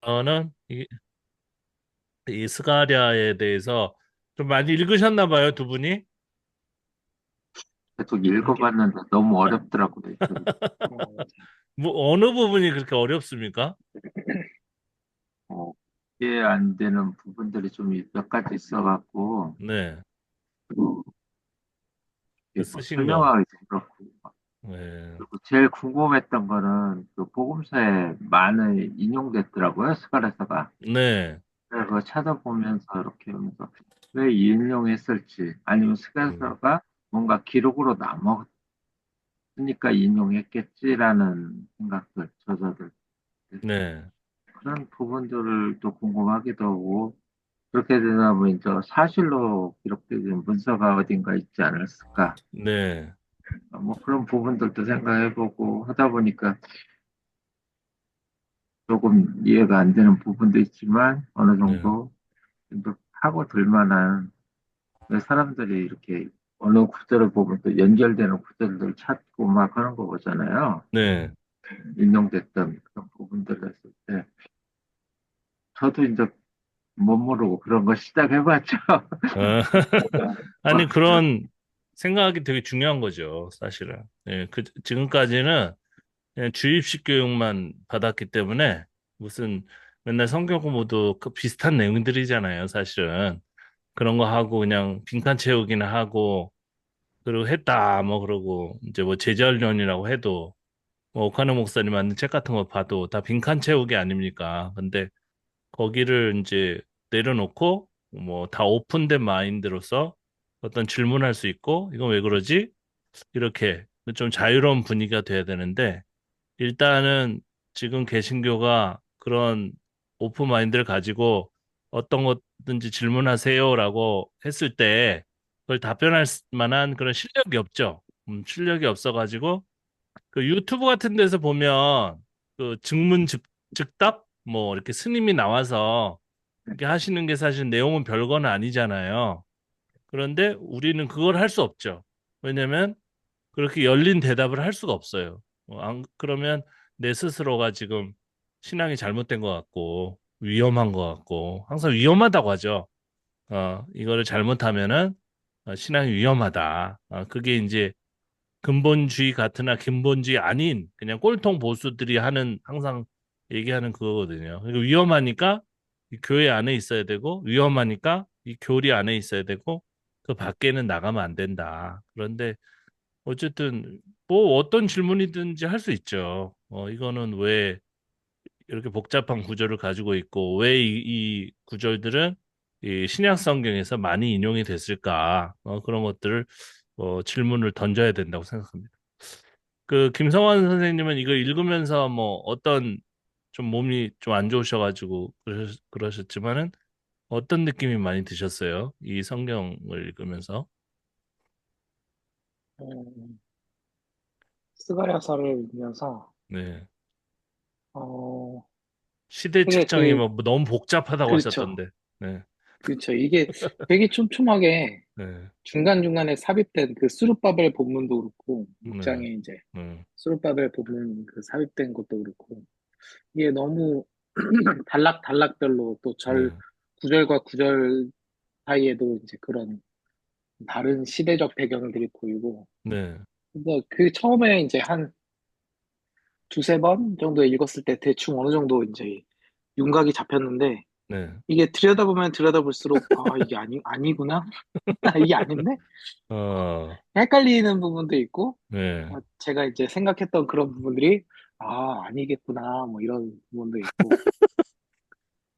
저는 이 스가랴에 대해서 좀 많이 읽으셨나 봐요, 두 분이? 계속 이게 읽어봤는데 너무 어렵더라고요. 뭐 어느 부분이 그렇게 어렵습니까? 어, 이해 안 되는 부분들이 좀 몇 가지 있어갖고, 네, 또 그 이게 뭐 쓰신 거. 설명하기 좀 그렇고. 네, 그리고 제일 궁금했던 거는 그 복음서에 많이 인용됐더라고요, 스가랴서가. 네, 그래서 그거 찾아보면서 이렇게 하면서 왜 인용했을지, 아니면 음, 스가랴서가 뭔가 기록으로 남았으니까 인용했겠지라는 생각들, 저자들. 네, 그런 부분들을 또 궁금하기도 하고, 그렇게 되다 보면 저 사실로 기록된 문서가 어딘가 있지 않았을까. 네, 뭐 그런 부분들도 생각해보고 하다 보니까 조금 이해가 안 되는 부분도 있지만 어느 네, 정도 좀 파고들 만한 왜 사람들이 이렇게 어느 구절을 보면 또 연결되는 구절들을 찾고 막 하는 거 보잖아요. 네. 인용됐던 그런 부분들을 했을 때 저도 이제 못 모르고 그런 거 시작해봤죠. 어, 뭐, 아니 그런 생각이 되게 중요한 거죠, 사실은. 예, 지금까지는 그냥 주입식 교육만 받았기 때문에 무슨 맨날 성경 공부도 그 비슷한 내용들이잖아요, 사실은. 그런 거 하고 그냥 빈칸 채우기나 하고 그리고 했다 뭐 그러고 이제 뭐 제자훈련이라고 해도 뭐 오카노 목사님 만든 책 같은 거 봐도 다 빈칸 채우기 아닙니까? 근데 거기를 이제 내려놓고 뭐 다 오픈된 마인드로서 어떤 질문할 수 있고 이건 왜 그러지? 이렇게 좀 자유로운 분위기가 돼야 되는데 일단은 지금 개신교가 그런 오픈 마인드를 가지고 어떤 것든지 질문하세요라고 했을 때 그걸 답변할 만한 그런 실력이 없죠. 실력이 없어가지고 그 유튜브 같은 데서 보면 그 즉답 뭐 이렇게 스님이 나와서 이렇게 하시는 게 사실 내용은 별거는 아니잖아요. 그런데 우리는 그걸 할 수 없죠. 왜냐면 그렇게 열린 대답을 할 수가 없어요. 그러면 내 스스로가 지금 신앙이 잘못된 것 같고 위험한 것 같고 항상 위험하다고 하죠. 이거를 잘못하면은 신앙이 위험하다. 그게 이제 근본주의 같으나 근본주의 아닌 그냥 꼴통 보수들이 하는 항상 얘기하는 그거거든요. 그리고 위험하니까 이 교회 안에 있어야 되고 위험하니까 이 교리 안에 있어야 되고 그 밖에는 나가면 안 된다. 그런데 어쨌든 뭐 어떤 질문이든지 할 수 있죠. 이거는 왜 이렇게 복잡한 구조를 가지고 있고 왜 이 구절들은 이 신약 성경에서 많이 인용이 됐을까? 그런 것들을 질문을 던져야 된다고 생각합니다. 그 김성환 선생님은 이거 읽으면서 뭐 어떤 좀 몸이 좀 안 좋으셔가지고 그러셨지만은 어떤 느낌이 많이 드셨어요? 이 성경을 읽으면서. 음, 스가랴서를 읽으면서 네. 어 시대 되게 측정이 뭐 너무 복잡하다고 그렇죠. 하셨던데. 네. 그렇죠. 이게 되게 촘촘하게 네. 중간중간에 삽입된 그 수르바벨 본문도 그렇고 네. 6장에 이제 네. 수르바벨 본문 그 삽입된 것도 그렇고 이게 너무 단락단락별로 또 네. 구절과 구절 사이에도 이제 그런 다른 시대적 배경들이 보이고 네. 근데 그 처음에 이제 한 두세 번 정도 읽었을 때 대충 어느 정도 이제 윤곽이 잡혔는데 네. 이게 들여다보면 들여다볼수록 아 이게 아니구나 이게 아닌데 어, 헷갈리는 부분도 있고 네. 제가 이제 생각했던 그런 부분들이 아 아니겠구나 뭐 이런 부분도 있고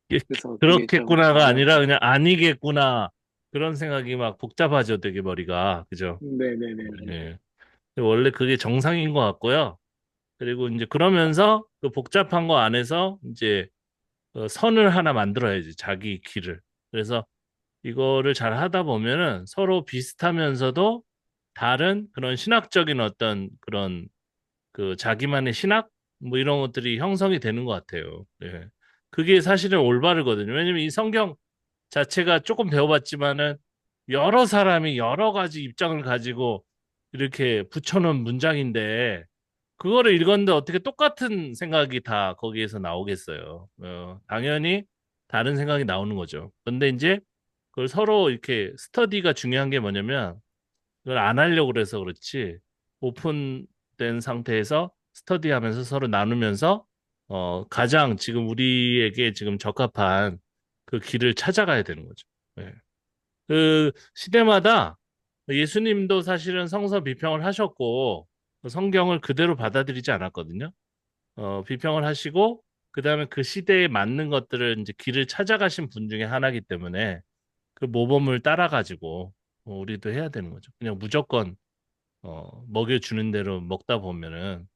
이게 그래서 되게 좀 그렇겠구나가 아니라 어려웠어요. 그냥 아니겠구나. 그런 생각이 막 복잡하죠, 되게 머리가. 그죠? 네네네네. 네. 원래 그게 정상인 것 같고요. 그리고 이제 그러면서 그 복잡한 거 안에서 이제 선을 하나 만들어야지, 자기 길을. 그래서 이거를 잘 하다 보면은 서로 비슷하면서도 다른 그런 신학적인 어떤 그런 그 자기만의 신학 뭐 이런 것들이 형성이 되는 것 같아요. 예. 그게 사실은 올바르거든요. 왜냐면 이 성경 자체가 조금 배워봤지만은 여러 사람이 여러 가지 입장을 가지고 이렇게 붙여놓은 문장인데 그거를 읽었는데 어떻게 똑같은 생각이 다 거기에서 나오겠어요. 당연히 다른 생각이 나오는 거죠. 근데 이제 그걸 서로 이렇게 스터디가 중요한 게 뭐냐면 그걸 안 하려고 그래서 그렇지 오픈된 상태에서 스터디하면서 서로 나누면서 가장 지금 우리에게 지금 적합한 그 길을 찾아가야 되는 거죠. 예. 그 시대마다 예수님도 사실은 성서 비평을 하셨고 성경을 그대로 받아들이지 않았거든요. 비평을 하시고 그다음에 그 시대에 맞는 것들을 이제 길을 찾아가신 분 중에 하나이기 때문에 그 모범을 따라가지고 우리도 해야 되는 거죠. 그냥 무조건 먹여주는 대로 먹다 보면은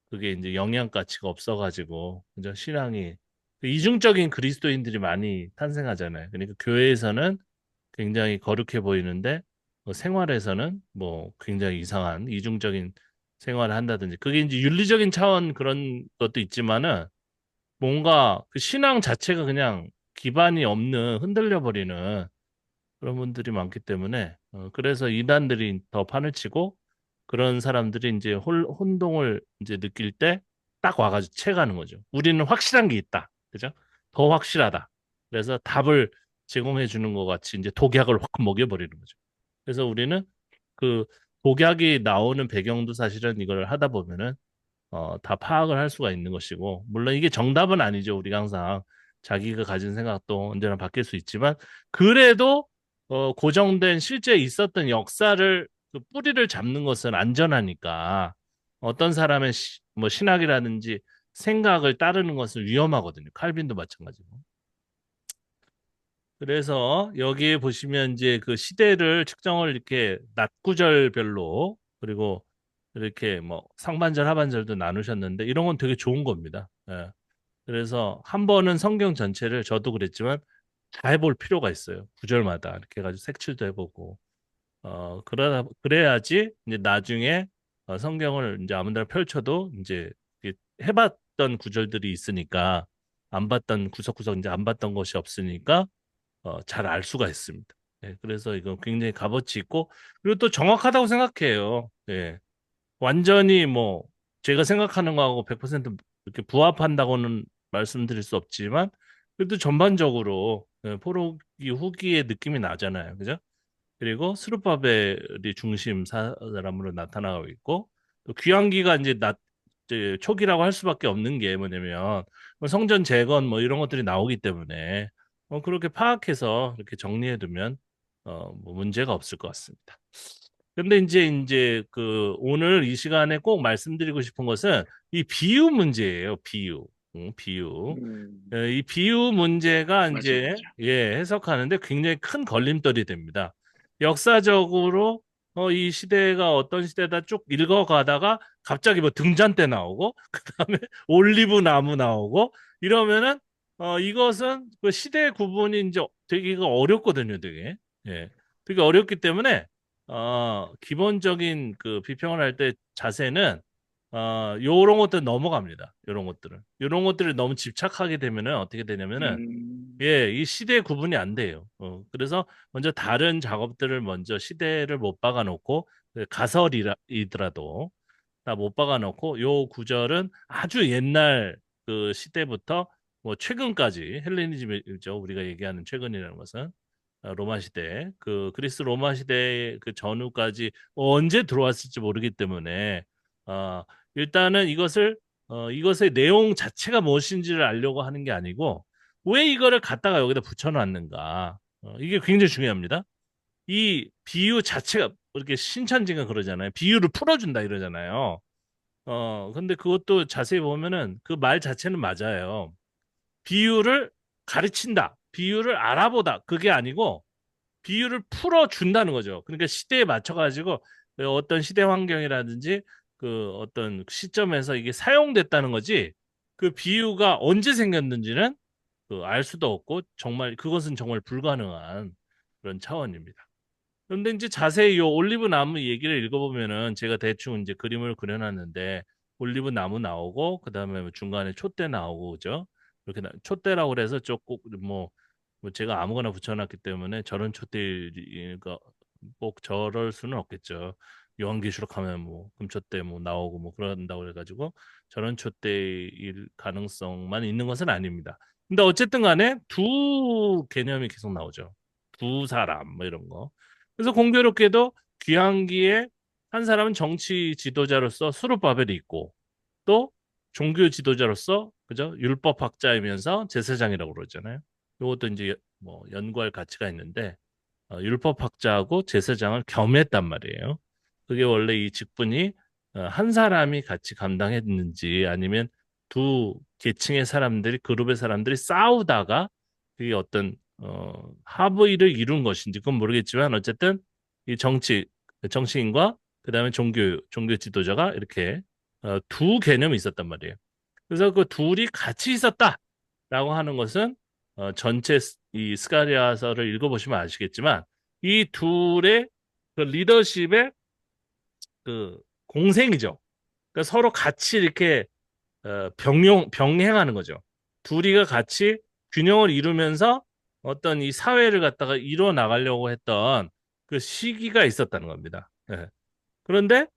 그게 이제 영양 가치가 없어가지고 그죠? 신앙이 그 이중적인 그리스도인들이 많이 탄생하잖아요. 그러니까 교회에서는 굉장히 거룩해 보이는데 생활에서는 뭐 굉장히 이상한 이중적인 생활을 한다든지 그게 이제 윤리적인 차원 그런 것도 있지만은 뭔가 그 신앙 자체가 그냥 기반이 없는 흔들려 버리는 그런 분들이 많기 때문에 그래서 이단들이 더 판을 치고 그런 사람들이 이제 혼동을 이제 느낄 때 딱 와가지고 채가는 거죠. 우리는 확실한 게 있다. 그죠? 더 확실하다. 그래서 답을 제공해 주는 것 같이 이제 독약을 확 먹여버리는 거죠. 그래서 우리는 그 독약이 나오는 배경도 사실은 이걸 하다 보면은 다 파악을 할 수가 있는 것이고, 물론 이게 정답은 아니죠. 우리가 항상 자기가 가진 생각도 언제나 바뀔 수 있지만, 그래도 고정된 실제 있었던 역사를 그 뿌리를 잡는 것은 안전하니까 어떤 사람의 뭐 신학이라든지 생각을 따르는 것은 위험하거든요. 칼빈도 마찬가지고. 그래서 여기에 보시면 이제 그 시대를 측정을 이렇게 낮구절별로 그리고 이렇게 뭐 상반절, 하반절도 나누셨는데 이런 건 되게 좋은 겁니다. 예. 그래서 한 번은 성경 전체를 저도 그랬지만 다 해볼 필요가 있어요. 구절마다 이렇게 해가지고 색칠도 해보고 그래야지 이제 나중에 성경을 이제 아무데나 펼쳐도 이제 이렇게 해봤던 구절들이 있으니까 안 봤던 구석구석 이제 안 봤던 것이 없으니까 잘 알 수가 있습니다. 예, 그래서 이거 굉장히 값어치 있고 그리고 또 정확하다고 생각해요. 예, 완전히 뭐 제가 생각하는 거하고 100% 이렇게 부합한다고는 말씀드릴 수 없지만 그래도 전반적으로 포로기 후기의 느낌이 나잖아요. 그죠? 그리고 스룹바벨이 중심 사람으로 나타나고 있고 또 귀환기가 이제 초기라고 할 수밖에 없는 게 뭐냐면 뭐 성전 재건 뭐 이런 것들이 나오기 때문에 그렇게 파악해서 이렇게 정리해 두면 뭐 문제가 없을 것 같습니다. 근데 이제 그 오늘 이 시간에 꼭 말씀드리고 싶은 것은 이 비유 문제예요. 비유. 비유. 이 비유 문제가 맞아요, 이제 맞아요. 해석하는데 굉장히 큰 걸림돌이 됩니다. 역사적으로 이 시대가 어떤 시대다 쭉 읽어가다가 갑자기 뭐 등잔대 나오고 그다음에 올리브 나무 나오고 이러면은 이것은 그 시대 구분이 이제 되기가 어렵거든요, 되게. 예. 되게 어렵기 때문에 기본적인 그 비평을 할 때 자세는 요런 것들 넘어갑니다. 요런 것들은. 요런 것들을 너무 집착하게 되면은 어떻게 되냐면은 음, 예, 이 시대 구분이 안 돼요. 그래서 먼저 다른 작업들을 먼저 시대를 못 박아 놓고 가설이더라도 다 못 박아 놓고 요 구절은 아주 옛날 그 시대부터 뭐 최근까지 헬레니즘이죠. 우리가 얘기하는 최근이라는 것은 로마 시대, 그 그리스 로마 시대 그 전후까지 언제 들어왔을지 모르기 때문에 어, 일단은 이것의 내용 자체가 무엇인지를 알려고 하는 게 아니고 왜 이거를 갖다가 여기다 붙여놨는가? 이게 굉장히 중요합니다. 이 비유 자체가 이렇게 신천지가 그러잖아요. 비유를 풀어준다 이러잖아요. 근데 그것도 자세히 보면은 그 말 자체는 맞아요. 비유를 가르친다. 비유를 알아보다. 그게 아니고 비유를 풀어준다는 거죠. 그러니까 시대에 맞춰가지고 어떤 시대 환경이라든지 그 어떤 시점에서 이게 사용됐다는 거지. 그 비유가 언제 생겼는지는 그알 수도 없고 정말 그것은 정말 불가능한 그런 차원입니다. 그런데 이제 자세히 요 올리브 나무 얘기를 읽어보면은 제가 대충 이제 그림을 그려놨는데 올리브 나무 나오고 그다음에 뭐 중간에 촛대 나오고 그죠? 이렇게 촛대라고 그래서 조금 뭐 제가 아무거나 붙여놨기 때문에 저런 촛대가 꼭 저럴 수는 없겠죠. 요한계시록 하면 뭐 금초대 뭐 나오고 뭐 그런다고 해가지고 전원초대일 가능성만 있는 것은 아닙니다. 근데 어쨌든 간에 두 개념이 계속 나오죠. 두 사람 뭐 이런 거. 그래서 공교롭게도 귀환기에 한 사람은 정치 지도자로서 수룹바벨이 있고 또 종교 지도자로서 그죠? 율법학자이면서 제사장이라고 그러잖아요. 이것도 이제 뭐 연구할 가치가 있는데 율법학자하고 제사장을 겸했단 말이에요. 그게 원래 이 직분이 한 사람이 같이 감당했는지 아니면 두 계층의 사람들이 그룹의 사람들이 싸우다가 그게 어떤 합의를 이룬 것인지 그건 모르겠지만 어쨌든 이 정치인과 그다음에 종교 지도자가 이렇게 두 개념이 있었단 말이에요. 그래서 그 둘이 같이 있었다라고 하는 것은 전체 이 스가랴서를 읽어보시면 아시겠지만 이 둘의 그 리더십의 그 공생이죠. 그러니까 서로 같이 이렇게 병행하는 거죠. 둘이가 같이 균형을 이루면서 어떤 이 사회를 갖다가 이뤄 나가려고 했던 그 시기가 있었다는 겁니다. 예. 그런데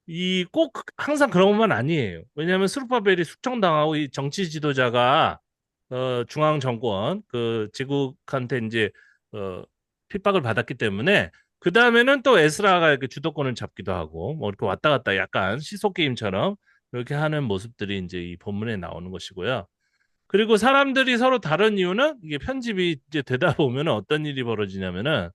이 꼭 항상 그런 것만 아니에요. 왜냐하면 스루파벨이 숙청당하고 이 정치 지도자가 중앙 정권 그 제국한테 이제 어, 핍박을 받았기 때문에 그 다음에는 또 에스라가 이렇게 주도권을 잡기도 하고 뭐 이렇게 왔다 갔다 약간 시속 게임처럼 이렇게 하는 모습들이 이제 이 본문에 나오는 것이고요. 그리고 사람들이 서로 다른 이유는 이게 편집이 이제 되다 보면 어떤 일이 벌어지냐면은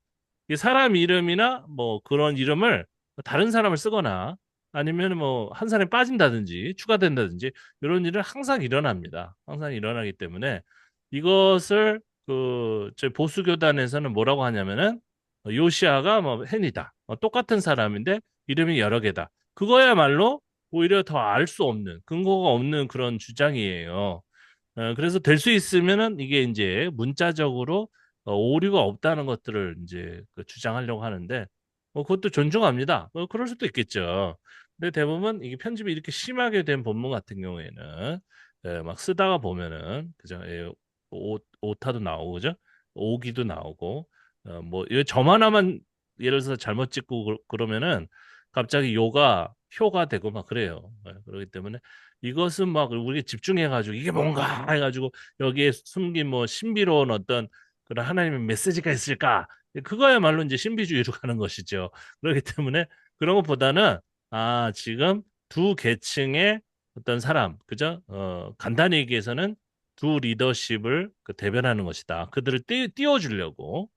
이 사람 이름이나 뭐 그런 이름을 다른 사람을 쓰거나 아니면 뭐 한 사람이 빠진다든지 추가된다든지 이런 일은 항상 일어납니다. 항상 일어나기 때문에 이것을 그 저희 보수 교단에서는 뭐라고 하냐면은 요시아가 뭐 헨이다. 똑같은 사람인데 이름이 여러 개다. 그거야말로 오히려 더 알 수 없는 근거가 없는 그런 주장이에요. 그래서 될 수 있으면은 이게 이제 문자적으로 오류가 없다는 것들을 이제 그 주장하려고 하는데 그것도 존중합니다. 그럴 수도 있겠죠. 근데 대부분 이게 편집이 이렇게 심하게 된 본문 같은 경우에는 막 쓰다가 보면은 그죠? 오타도 나오고 그죠? 오기도 나오고 뭐 점 하나만 예를 들어서 잘못 찍고 그러면은 갑자기 요가 효가 되고 막 그래요. 그렇기 때문에 이것은 막 우리가 집중해가지고 이게 뭔가 해가지고 여기에 숨긴 뭐 신비로운 어떤 그런 하나님의 메시지가 있을까? 그거야말로 이제 신비주의로 가는 것이죠. 그렇기 때문에 그런 것보다는 지금 두 계층의 어떤 사람, 그죠? 간단히 얘기해서는 두 리더십을 그 대변하는 것이다. 그들을 띄워주려고.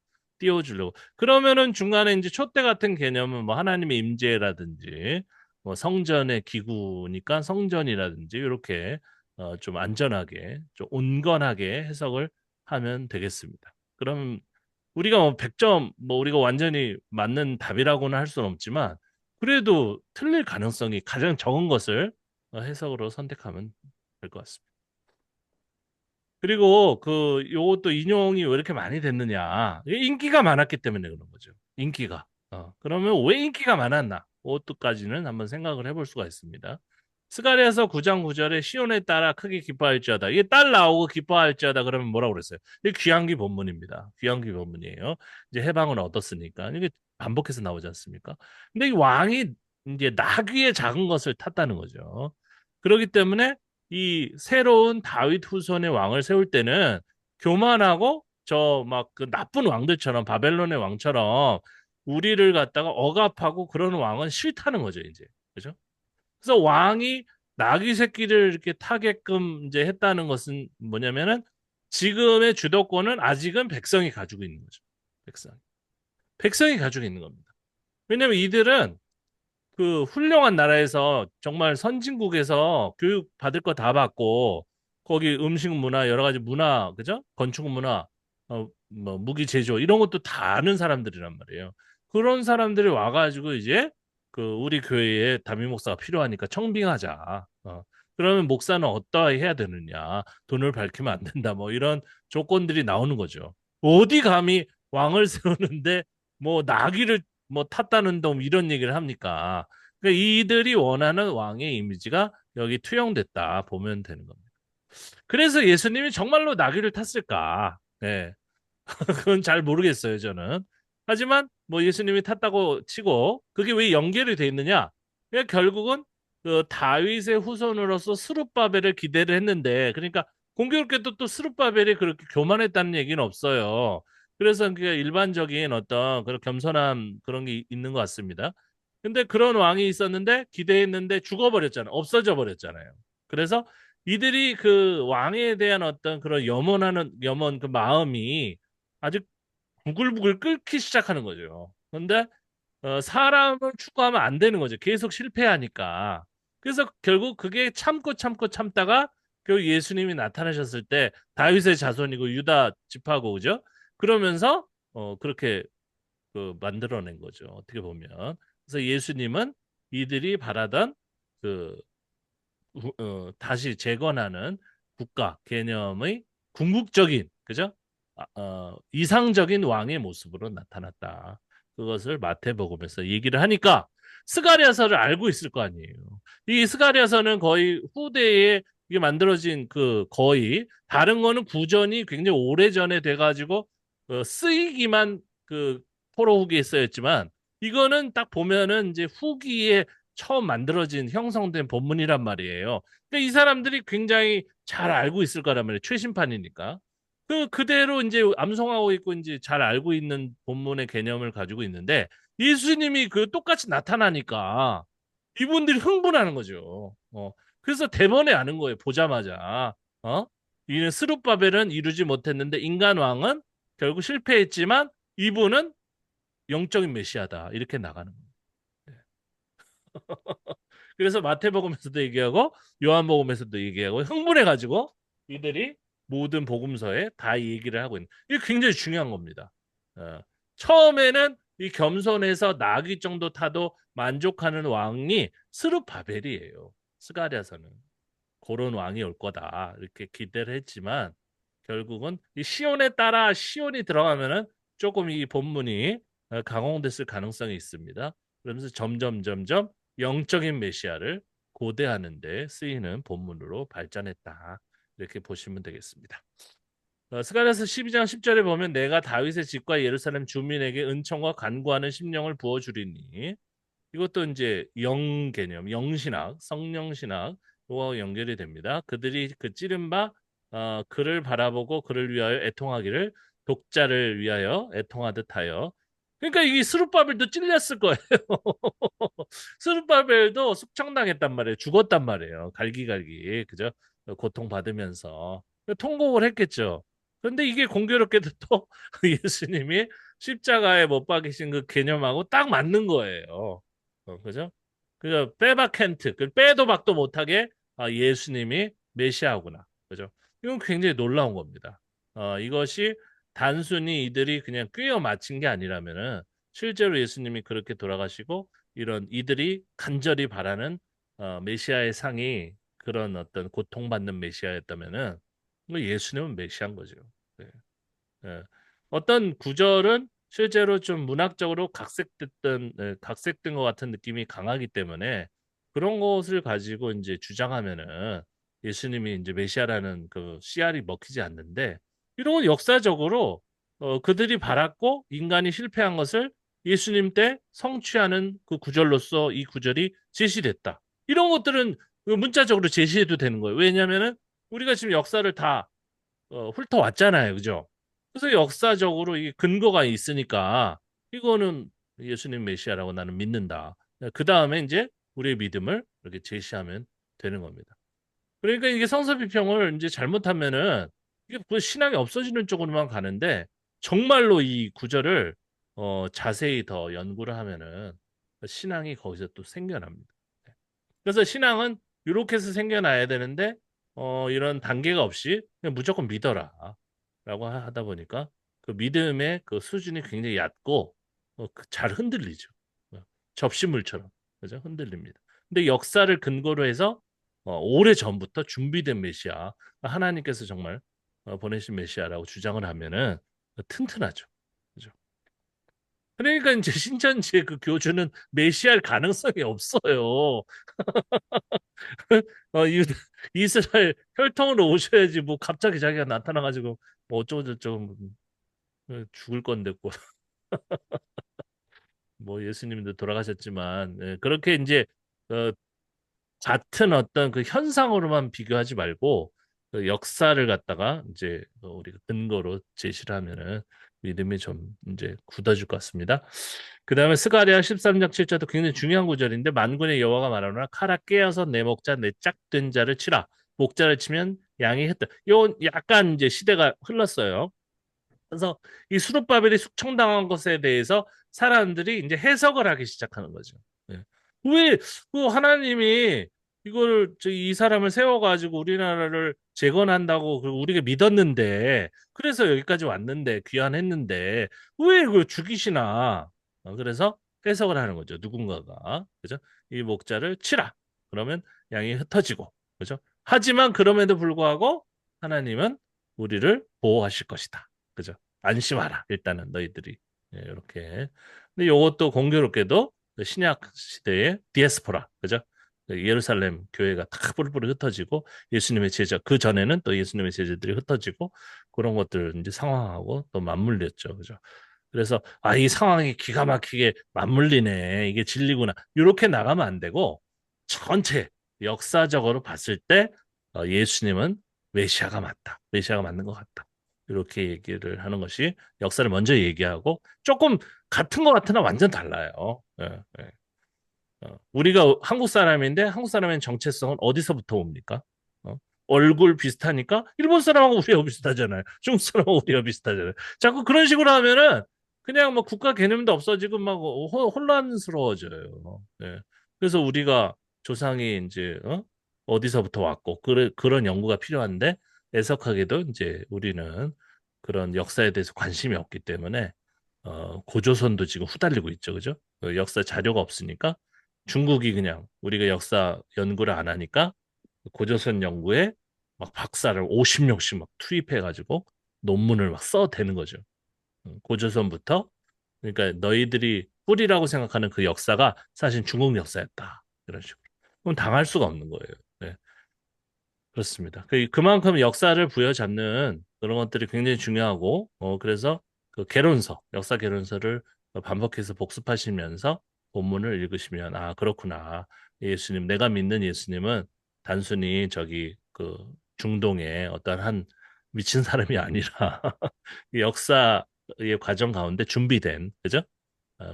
그러면은 중간에 이제 촛대 같은 개념은 뭐 하나님의 임재라든지 뭐 성전의 기구니까 성전이라든지 이렇게 좀 안전하게 좀 온건하게 해석을 하면 되겠습니다. 그럼 우리가 뭐 100점 뭐 우리가 완전히 맞는 답이라고는 할 수는 없지만 그래도 틀릴 가능성이 가장 적은 것을 해석으로 선택하면 될 것 같습니다. 그리고 그 요것도 인용이 왜 이렇게 많이 됐느냐? 이게 인기가 많았기 때문에 그런 거죠. 인기가. 그러면 왜 인기가 많았나? 그것도까지는 한번 생각을 해볼 수가 있습니다. 스가랴서 9장 9절에 시온에 따라 크게 기뻐할지어다. 이게 딸 나오고 기뻐할지어다 그러면 뭐라고 그랬어요? 이게 귀환기 본문입니다. 귀환기 본문이에요. 이제 해방을 얻었으니까. 이게 반복해서 나오지 않습니까? 근데 이 왕이 이제 나귀의 작은 것을 탔다는 거죠. 그렇기 때문에 이 새로운 다윗 후손의 왕을 세울 때는 교만하고 저 막 그 나쁜 왕들처럼 바벨론의 왕처럼 우리를 갖다가 억압하고 그런 왕은 싫다는 거죠, 이제. 그죠? 그래서 왕이 나귀 새끼를 이렇게 타게끔 이제 했다는 것은 뭐냐면은 지금의 주도권은 아직은 백성이 가지고 있는 거죠. 백성. 백성이 가지고 있는 겁니다. 왜냐면 이들은 그 훌륭한 나라에서 정말 선진국에서 교육 받을 거 다 받고 거기 음식 문화 여러 가지 문화 그죠? 건축 문화 뭐 무기 제조 이런 것도 다 아는 사람들이란 말이에요. 그런 사람들이 와가지고 이제 그 우리 교회에 담임 목사가 필요하니까 청빙하자. 그러면 목사는 어떠하게 해야 되느냐? 돈을 밝히면 안 된다. 뭐 이런 조건들이 나오는 거죠. 어디 감히 왕을 세우는데 뭐 나귀를 뭐 탔다는 놈 이런 얘기를 합니까? 그러니까 이들이 원하는 왕의 이미지가 여기 투영됐다 보면 되는 겁니다. 그래서 예수님이 정말로 나귀를 탔을까? 네, 그건 잘 모르겠어요, 저는. 하지만 뭐 예수님이 탔다고 치고 그게 왜 연결이 돼 있느냐? 그러니까 결국은 그 다윗의 후손으로서 스룹바벨을 기대를 했는데 그러니까 공교롭게도 또 스룹바벨이 그렇게 교만했다는 얘기는 없어요. 그래서 그 일반적인 어떤 그런 겸손함 그런 게 있는 것 같습니다. 근데 그런 왕이 있었는데 기대했는데 죽어버렸잖아요. 없어져 버렸잖아요. 그래서 이들이 그 왕에 대한 어떤 그런 염원 그 마음이 아주 부글부글 끓기 시작하는 거죠. 근데 사람을 추구하면 안 되는 거죠. 계속 실패하니까. 그래서 결국 그게 참고 참다가 결국 예수님이 나타나셨을 때 다윗의 자손이고 유다 집하고 그죠? 그러면서 그렇게 그 만들어낸 거죠. 어떻게 보면. 그래서 예수님은 이들이 바라던 그 다시 재건하는 국가 개념의 궁극적인 그죠? 이상적인 왕의 모습으로 나타났다. 그것을 마태복음에서 얘기를 하니까 스가랴서를 알고 있을 거 아니에요. 이 스가랴서는 거의 후대에 이게 만들어진 그 거의 다른 거는 구전이 굉장히 오래전에 돼가지고 쓰이기만 그 포로 후기에 쓰였지만 이거는 딱 보면은 이제 후기에 처음 만들어진 형성된 본문이란 말이에요. 근데 이 사람들이 굉장히 잘 알고 있을 거란 말이에요. 최신판이니까. 그대로 이제 암송하고 있고 이제 잘 알고 있는 본문의 개념을 가지고 있는데 예수님이 그 똑같이 나타나니까 이분들이 흥분하는 거죠. 그래서 대번에 아는 거예요. 보자마자. 이 스룹바벨은 이루지 못했는데 인간 왕은 결국 실패했지만 이분은 영적인 메시아다. 이렇게 나가는 거예요. 그래서 마태복음에서도 얘기하고 요한복음에서도 얘기하고 흥분해가지고 이들이 모든 복음서에 다 얘기를 하고 있는 이게 굉장히 중요한 겁니다. 처음에는 이 겸손해서 나귀 정도 타도 만족하는 왕이 스룹바벨이에요. 스가랴서는 그런 왕이 올 거다 이렇게 기대를 했지만 결국은 이 시온에 따라 시온이 들어가면은 조금 이 본문이 강화됐을 가능성이 있습니다. 그러면서 점점 영적인 메시아를 고대하는 데 쓰이는 본문으로 발전했다. 이렇게 보시면 되겠습니다. 스가랴서 12장 10절에 보면 내가 다윗의 집과 예루살렘 주민에게 은총과 간구하는 심령을 부어 주리니 이것도 이제 영 개념, 영신학, 성령신학 와 연결이 됩니다. 그들이 그 찌른바 그를 바라보고 그를 위하여 애통하기를 독자를 위하여 애통하듯 하여 그러니까 이 스룹바벨도 찔렸을 거예요. 스룹바벨도 숙청당했단 말이에요. 죽었단 말이에요. 갈기갈기 그죠? 고통받으면서 통곡을 했겠죠. 그런데 이게 공교롭게도 또 예수님이 십자가에 못 박이신 그 개념하고 딱 맞는 거예요. 그죠? 그 빼박켄트, 그 빼도 박도 못하게 예수님이 메시아구나. 그죠? 이건 굉장히 놀라운 겁니다. 이것이 단순히 이들이 그냥 꿰어 맞힌 게 아니라면은 실제로 예수님이 그렇게 돌아가시고 이런 이들이 간절히 바라는 메시아의 상이 그런 어떤 고통받는 메시아였다면은 뭐 예수님은 메시아인 거죠. 네. 예. 어떤 구절은 실제로 좀 문학적으로 각색된 것 같은 느낌이 강하기 때문에 그런 것을 가지고 이제 주장하면은 예수님이 이제 메시아라는 그 씨알이 먹히지 않는데 이런 건 역사적으로 그들이 바랐고 인간이 실패한 것을 예수님 때 성취하는 그 구절로서 이 구절이 제시됐다. 이런 것들은 그 문자적으로 제시해도 되는 거예요. 왜냐하면은 우리가 지금 역사를 다 훑어왔잖아요. 그죠? 그래서 역사적으로 이 근거가 있으니까 이거는 예수님 메시아라고 나는 믿는다. 그 다음에 이제 우리의 믿음을 이렇게 제시하면 되는 겁니다. 그러니까 이게 성서 비평을 이제 잘못하면은 이게 그 신앙이 없어지는 쪽으로만 가는데 정말로 이 구절을 자세히 더 연구를 하면은 신앙이 거기서 또 생겨납니다. 그래서 신앙은 이렇게 해서 생겨나야 되는데 이런 단계가 없이 그냥 무조건 믿어라 라고 하다 보니까 그 믿음의 그 수준이 굉장히 얕고 잘 흔들리죠. 접시물처럼 그죠? 흔들립니다. 근데 역사를 근거로 해서 오래 전부터 준비된 메시아 하나님께서 정말 보내신 메시아라고 주장을 하면은 튼튼하죠. 그죠? 그러니까 이제 신천지의 그 교주는 메시아일 가능성이 없어요. 이, 이스라엘 혈통으로 오셔야지 뭐 갑자기 자기가 나타나가지고 뭐 어쩌고저쩌고 죽을 건데 뭐. 뭐 예수님도 돌아가셨지만 그렇게 이제 어, 같은 어떤 그 현상으로만 비교하지 말고 그 역사를 갖다가 이제 우리가 근거로 제시를 하면은 믿음이 좀 이제 굳어질 것 같습니다. 그 다음에 스가랴 13장 7절도 굉장히 중요한 구절인데 만군의 여호와가 말하노라 칼아 깨어서 내 목자 내 짝된 자를 치라 목자를 치면 양이 흩다. 요 약간 이제 시대가 흘렀어요. 그래서 이 수르바벨이 숙청당한 것에 대해서 사람들이 이제 해석을 하기 시작하는 거죠. 예. 왜그 하나님이 이걸 이 사람을 세워가지고 우리나라를 재건한다고 우리가 믿었는데 그래서 여기까지 왔는데 귀환했는데 왜 그걸 죽이시나? 그래서 해석을 하는 거죠. 누군가가 그죠? 이 목자를 치라. 그러면 양이 흩어지고 그죠? 하지만 그럼에도 불구하고 하나님은 우리를 보호하실 것이다. 그죠? 안심하라. 일단은 너희들이 이렇게. 근데 이것도 공교롭게도 그 신약 시대의 디아스포라, 그죠? 그 예루살렘 교회가 다 뿔뿔이 흩어지고 예수님의 제자 그 전에는 또 예수님의 제자들이 흩어지고 그런 것들 이제 상황하고 또 맞물렸죠, 그죠? 그래서 아, 이 상황이 기가 막히게 맞물리네. 이게 진리구나. 이렇게 나가면 안 되고 전체 역사적으로 봤을 때 예수님은 메시아가 맞다. 메시아가 맞는 것 같다. 이렇게 얘기를 하는 것이 역사를 먼저 얘기하고 조금 같은 것 같으나 완전 달라요. 예, 예. 우리가 한국 사람인데 한국 사람의 정체성은 어디서부터 옵니까? 어? 얼굴 비슷하니까 일본 사람하고 우리가 비슷하잖아요. 중국 사람하고 우리가 비슷하잖아요. 자꾸 그런 식으로 하면은 그냥 뭐 국가 개념도 없어지고 막 혼란스러워져요. 예. 그래서 우리가 조상이 이제 어디서부터 왔고 그런 연구가 필요한데 애석하게도 이제 우리는 그런 역사에 대해서 관심이 없기 때문에 고조선도 지금 후달리고 있죠, 그죠? 역사 자료가 없으니까 중국이 그냥 우리가 역사 연구를 안 하니까 고조선 연구에 막 박사를 50명씩 막 투입해가지고 논문을 막 써대는 거죠. 고조선부터 그러니까 너희들이 뿌리라고 생각하는 그 역사가 사실 중국 역사였다. 이런 식으로. 그럼 당할 수가 없는 거예요. 네, 그렇습니다. 그만큼 역사를 부여잡는 그런 것들이 굉장히 중요하고, 그래서 그 개론서, 역사 개론서를 반복해서 복습하시면서 본문을 읽으시면, 아, 그렇구나. 예수님, 내가 믿는 예수님은 단순히 저기 그 중동의 어떤 한 미친 사람이 아니라 이 역사의 과정 가운데 준비된, 그죠?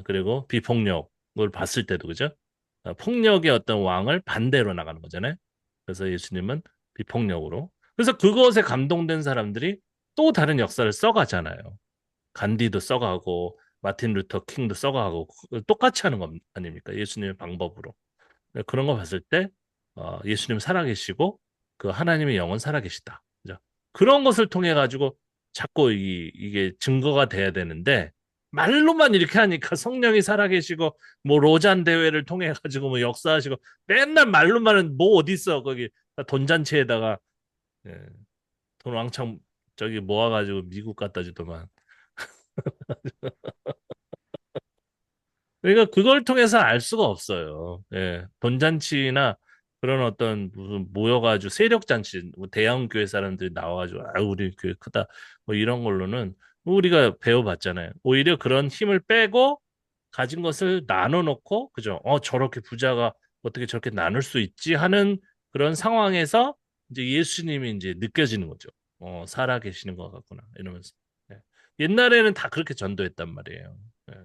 그리고 비폭력을 봤을 때도, 그죠? 폭력의 어떤 왕을 반대로 나가는 거잖아요. 그래서 예수님은 비폭력으로. 그래서 그것에 감동된 사람들이 또 다른 역사를 써가잖아요. 간디도 써가고 마틴 루터 킹도 써가고 똑같이 하는 거 아닙니까? 예수님의 방법으로. 그런 거 봤을 때 예수님 살아계시고 그 하나님의 영은 살아계시다. 그죠? 그런 것을 통해 가지고 자꾸 이게 증거가 돼야 되는데 말로만 이렇게 하니까 성령이 살아계시고 뭐 로잔 대회를 통해 가지고 뭐 역사하시고 맨날 말로만은 뭐 어디 있어 거기 돈잔치에다가 예, 돈 왕창 저기 모아가지고 미국 갖다 주더만. 그러니까 그걸 통해서 알 수가 없어요. 예, 돈잔치나 그런 어떤 무슨 모여가지고 세력잔치, 뭐 대형 교회 사람들이 나와가지고 아 우리 교회 크다 뭐 이런 걸로는 우리가 배워봤잖아요. 오히려 그런 힘을 빼고 가진 것을 나눠놓고 그죠? 저렇게 부자가 어떻게 저렇게 나눌 수 있지 하는 그런 상황에서 이제 예수님이 이제 느껴지는 거죠. 살아 계시는 것 같구나 이러면서. 예. 옛날에는 다 그렇게 전도했단 말이에요. 예.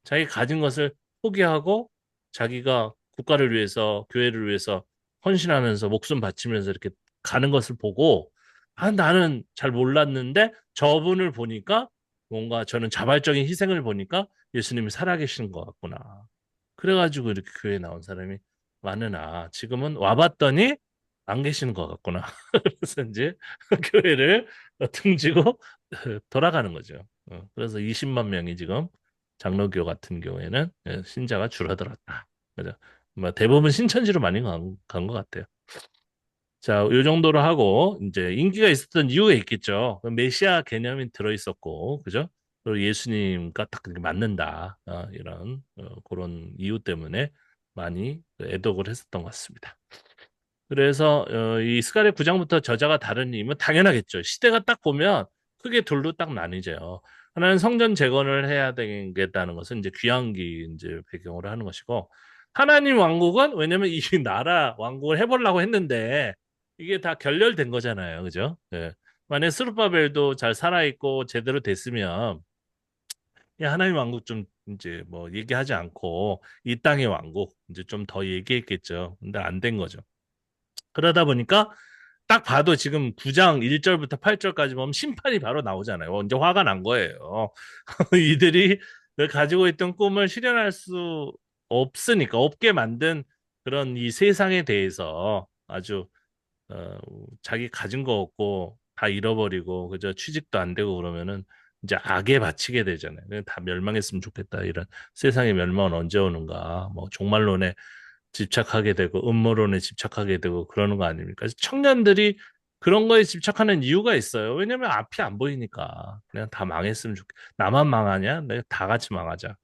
자기 가진 것을 포기하고 자기가 국가를 위해서 교회를 위해서 헌신하면서 목숨 바치면서 이렇게 가는 것을 보고 아 나는 잘 몰랐는데 저분을 보니까 뭔가 저는 자발적인 희생을 보니까 예수님이 살아계시는 것 같구나. 그래가지고 이렇게 교회에 나온 사람이 많으나 지금은 와봤더니 안 계시는 것 같구나. 그래서 이제 교회를 등지고 돌아가는 거죠. 그래서 20만 명이 지금 장로교 같은 경우에는 신자가 줄어들었다. 그죠? 뭐 대부분 신천지로 많이 간 것 같아요. 자, 이 정도로 하고 이제 인기가 있었던 이유가 있겠죠. 메시아 개념이 들어있었고, 그죠? 그리고 예수님과 딱 그렇게 맞는다. 이런 그런 이유 때문에 많이 애독을 했었던 것 같습니다. 그래서 이 스가랴 9장부터 저자가 다른 이유면 당연하겠죠. 시대가 딱 보면 크게 둘로 딱 나뉘져요. 하나는 성전 재건을 해야 되겠다는 것은 이제 귀환기 이제 배경으로 하는 것이고, 하나님 왕국은 왜냐면 이 나라 왕국을 해보려고 했는데 이게 다 결렬된 거잖아요, 그죠? 예. 만약 스룹바벨도 잘 살아있고 제대로 됐으면 야, 하나님 왕국 좀 이제 뭐 얘기하지 않고 이 땅의 왕국 이제 좀 더 얘기했겠죠. 근데 안 된 거죠. 그러다 보니까 딱 봐도 지금 9장 1절부터 8절까지 보면 심판이 바로 나오잖아요. 이제 화가 난 거예요. 이들이 가지고 있던 꿈을 실현할 수 없으니까, 없게 만든 그런 이 세상에 대해서 아주 어, 자기 가진 거 없고 다 잃어버리고 그저 취직도 안 되고 그러면은 이제 악에 바치게 되잖아요. 그냥 다 멸망했으면 좋겠다. 이런 세상의 멸망은 언제 오는가? 뭐 종말론에 집착하게 되고 음모론에 집착하게 되고 그러는 거 아닙니까? 그래서 청년들이 그런 거에 집착하는 이유가 있어요. 왜냐면 앞이 안 보이니까. 그냥 다 망했으면 좋겠다. 나만 망하냐? 내가 다 같이 망하자.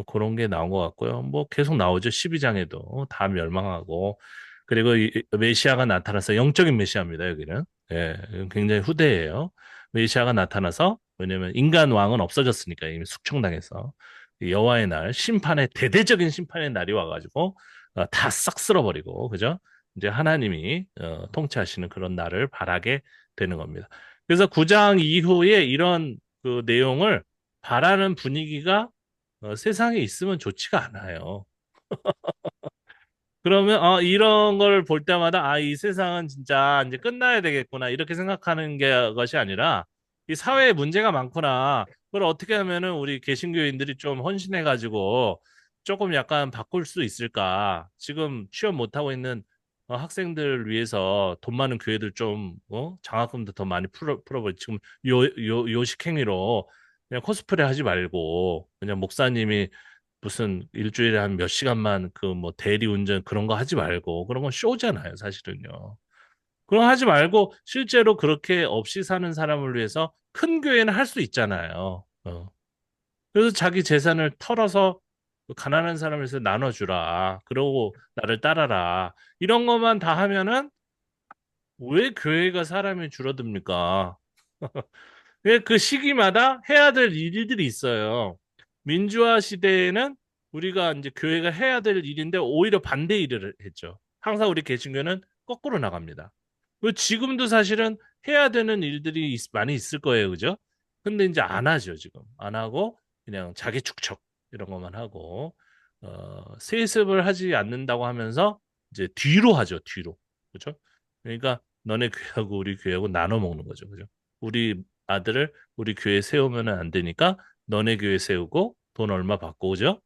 그런 게 나온 것 같고요. 뭐 계속 나오죠. 12장에도 다 멸망하고 그리고 이 메시아가 나타나서 영적인 메시아입니다. 여기는 예, 굉장히 후대예요. 메시아가 나타나서 왜냐면 인간 왕은 없어졌으니까 이미 숙청당해서 이 여호와의 날 심판의 대대적인 심판의 날이 와가지고 다 싹 쓸어버리고 그죠? 이제 하나님이 통치하시는 그런 날을 바라게 되는 겁니다. 그래서 9장 이후에 이런 그 내용을 바라는 분위기가 세상에 있으면 좋지가 않아요. 그러면 이런 걸 볼 때마다 이 세상은 진짜 이제 끝나야 되겠구나 이렇게 생각하는 게 것이 아니라 이 사회에 문제가 많구나. 그걸 어떻게 하면은 우리 개신교인들이 좀 헌신해 가지고 조금 약간 바꿀 수 있을까? 지금 취업 못 하고 있는 학생들 위해서 돈 많은 교회들 좀 장학금도 더 많이 풀어버리 지금 요식행위로 그냥 코스프레 하지 말고 그냥 목사님이 무슨 일주일에 한 몇 시간만 그 뭐 대리 운전 그런 거 하지 말고 그런 건 쇼잖아요, 사실은요. 그런 거 하지 말고 실제로 그렇게 없이 사는 사람을 위해서 큰 교회는 할 수 있잖아요. 그래서 자기 재산을 털어서 그 가난한 사람에서 나눠주라. 그러고 나를 따라라. 이런 것만 다 하면은 왜 교회가 사람이 줄어듭니까? 그 시기마다 해야 될 일들이 있어요. 민주화 시대에는 우리가 이제 교회가 해야 될 일인데 오히려 반대 일을 했죠. 항상 우리 개신교는 거꾸로 나갑니다. 지금도 사실은 해야 되는 일들이 많이 있을 거예요. 그죠? 근데 이제 안 하죠, 지금. 안 하고 그냥 자기 축척 이런 것만 하고 세습을 하지 않는다고 하면서 이제 뒤로 하죠, 뒤로. 그죠? 그러니까 너네 교회하고 우리 교회하고 나눠 먹는 거죠. 그죠? 우리 아들을 우리 교회에 세우면 안 되니까 너네 교회 세우고 돈 얼마 받고 오죠?